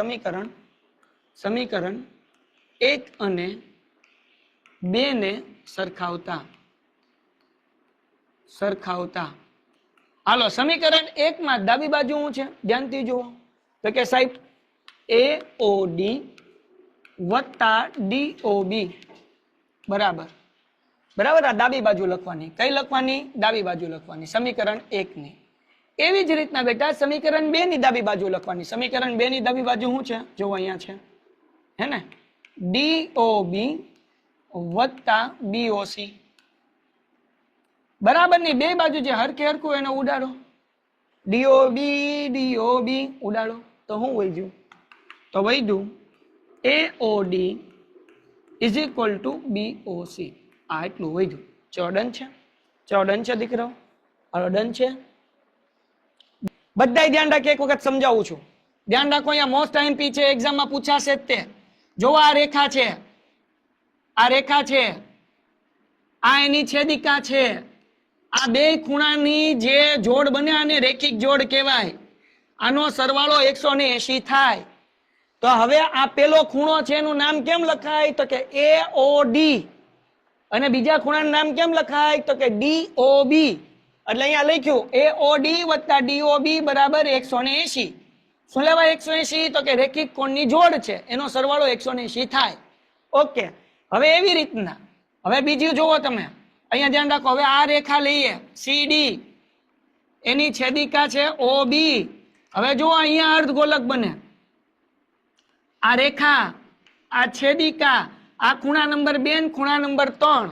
સમીકરણ 1 અને 2 ને સરખાવતા. હાલો, સમીકરણ 1 માં ડાબી બાજુ શું છે? ધ્યાનથી જુઓ તો કે સાહેબ AOD વત્તા DOB બરાબર. આ ડાબી બાજુ લખવાની. કઈ લખવાની? ડાબી બાજુ લખવાની સમીકરણ 1 ની. એવી જ રીતના બેટા સમીકરણ 2 ની ડાબી બાજુ લખવાની. સમીકરણ 2 ની ડાબી બાજુ શું છે? જો અહીંયા છે હે ને, DOB વત્તા BOC બરાબર ની બે બાજુ જે હરખે હરખું એને ઉડાડો. DOB ઉડાડો તો શું વધ્યું? તો વધ્યું AOD is equal to BOC. આ એટલું વધ્યું. ચલો ડન છે દીકરાઓ? હાલો ડન છે. બધાય ધ્યાન રાખે, એક વખત સમજાવું છું. ધ્યાન રાખો, અહીંયા મોસ્ટ આઈએમપી છે, એક્ઝામમાં પૂછાશે જ તે. જો આ રેખા છે, આ એની છેદિકા છે. આ બે ખૂણાની જે જોડ બને આને રેખિક જોડ કહેવાય. આનો સરવાળો 180 થાય. તો હવે આ પેલો ખૂણો છે એનું નામ કેમ લખાય? તો કે AOD. અને બીજા ખૂણાનું નામ કેમ લખાય? તો કે DOB. એટલે અહીંયા લખ્યું AOD વત્તા DOB બરાબર 180. શું લેવાય 180? તો કે રેખિક કોણની જોડ છે, એનો સરવાળો 180 થાય. ઓકે, હવે એવી રીતના હવે બીજું જોવો તમે, અહીંયા ધ્યાન રાખો. હવે આ રેખા લઈએ CD, એની છેદિકા છે OB. હવે જો અહીંયા અર્ધગોલક બને. આ રેખા, આ છેદિકા, આ ખૂણા નંબર 2 ને ખૂણા નંબર 3,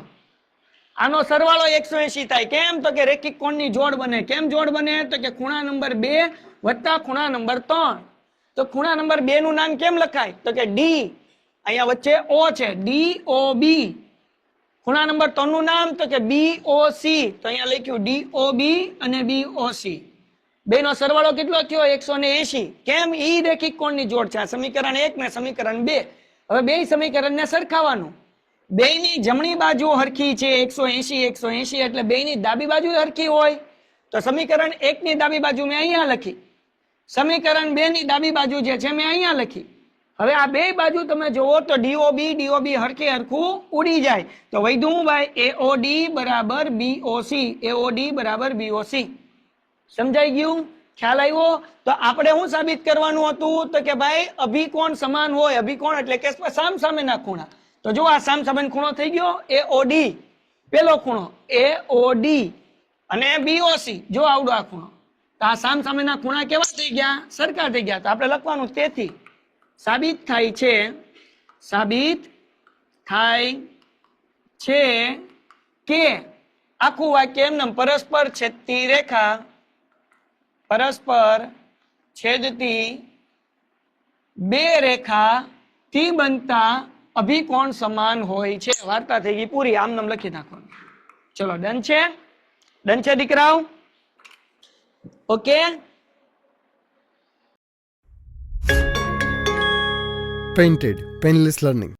આનો સરવાળો 180 થાય. કેમ? તો કે રેખિક કોણની જોડ બને. કેમ જોડ બને? તો કે ખૂણા નંબર 2 વત્તા ખૂણા નંબર 3. તો ખૂણા નંબર 2 નું નામ કેમ લખાય? તો કે D, અહીંયા વચ્ચે O છે, DOB. ખૂણા નંબર 3 નું નામ તો કે BOC. તો અહીંયા લખ્યું DOB અને BOC. બેનો સરવાળો કેટલો થયો? 180. કેમ? ઈ રેખિક કોણની જોડ છે. આ સમીકરણ 1 ને સમીકરણ 2. હવે બે સમીકરણને સરખાવવાનું. બેયની જમણી બાજુ હરખી છે 180 એટલે બેયની ડાબી બાજુ હરખી હોય. તો સમીકરણ 1 ની ડાબી બાજુ મેં અહીંયા લખી, સમીકરણ 2 ની ડાબી બાજુ જે છે મેં અહીંયા લખી. હવે આ બે બાજુ તમે જોવો તો DOB હરખે હરખું ઉડી જાય. તો વધ્યું ભાઈ AOD બરાબર BOC. AOD બરાબર BOC. સમજાઈ ગયું? ખ્યાલ આવ્યો? તો આપણે શું સાબિત કરવાનું હતું? તો કે ભાઈ અભિકોણ સમાન હોય. અભિકોણ એટલે કે સામસામેના ખૂણા. તો જો આ સામસામેનો ખૂણો થઈ ગયો AOD, પેલો ખૂણો AOD અને BOC. જો આવડો આ ખૂણો. તો આ સામસામેના ખૂણા કેવા થઈ ગયા? સરખા થઈ ગયા. તો આપણે લખવાનું તેથી સાબિત થાય છે કે આખું વાક્ય એમને પરસ્પર છેદતી રેખા, પરસ્પર છેદતી બે રેખા થી બનતા અભિકોણ સમાન હોય છે. વાર્તા થઈ ગઈ પૂરી. આમ નામ લખી નાખવાનું. ચલો ડન છે દીકરાઓ? ઓકે. Painted, Painless Learning.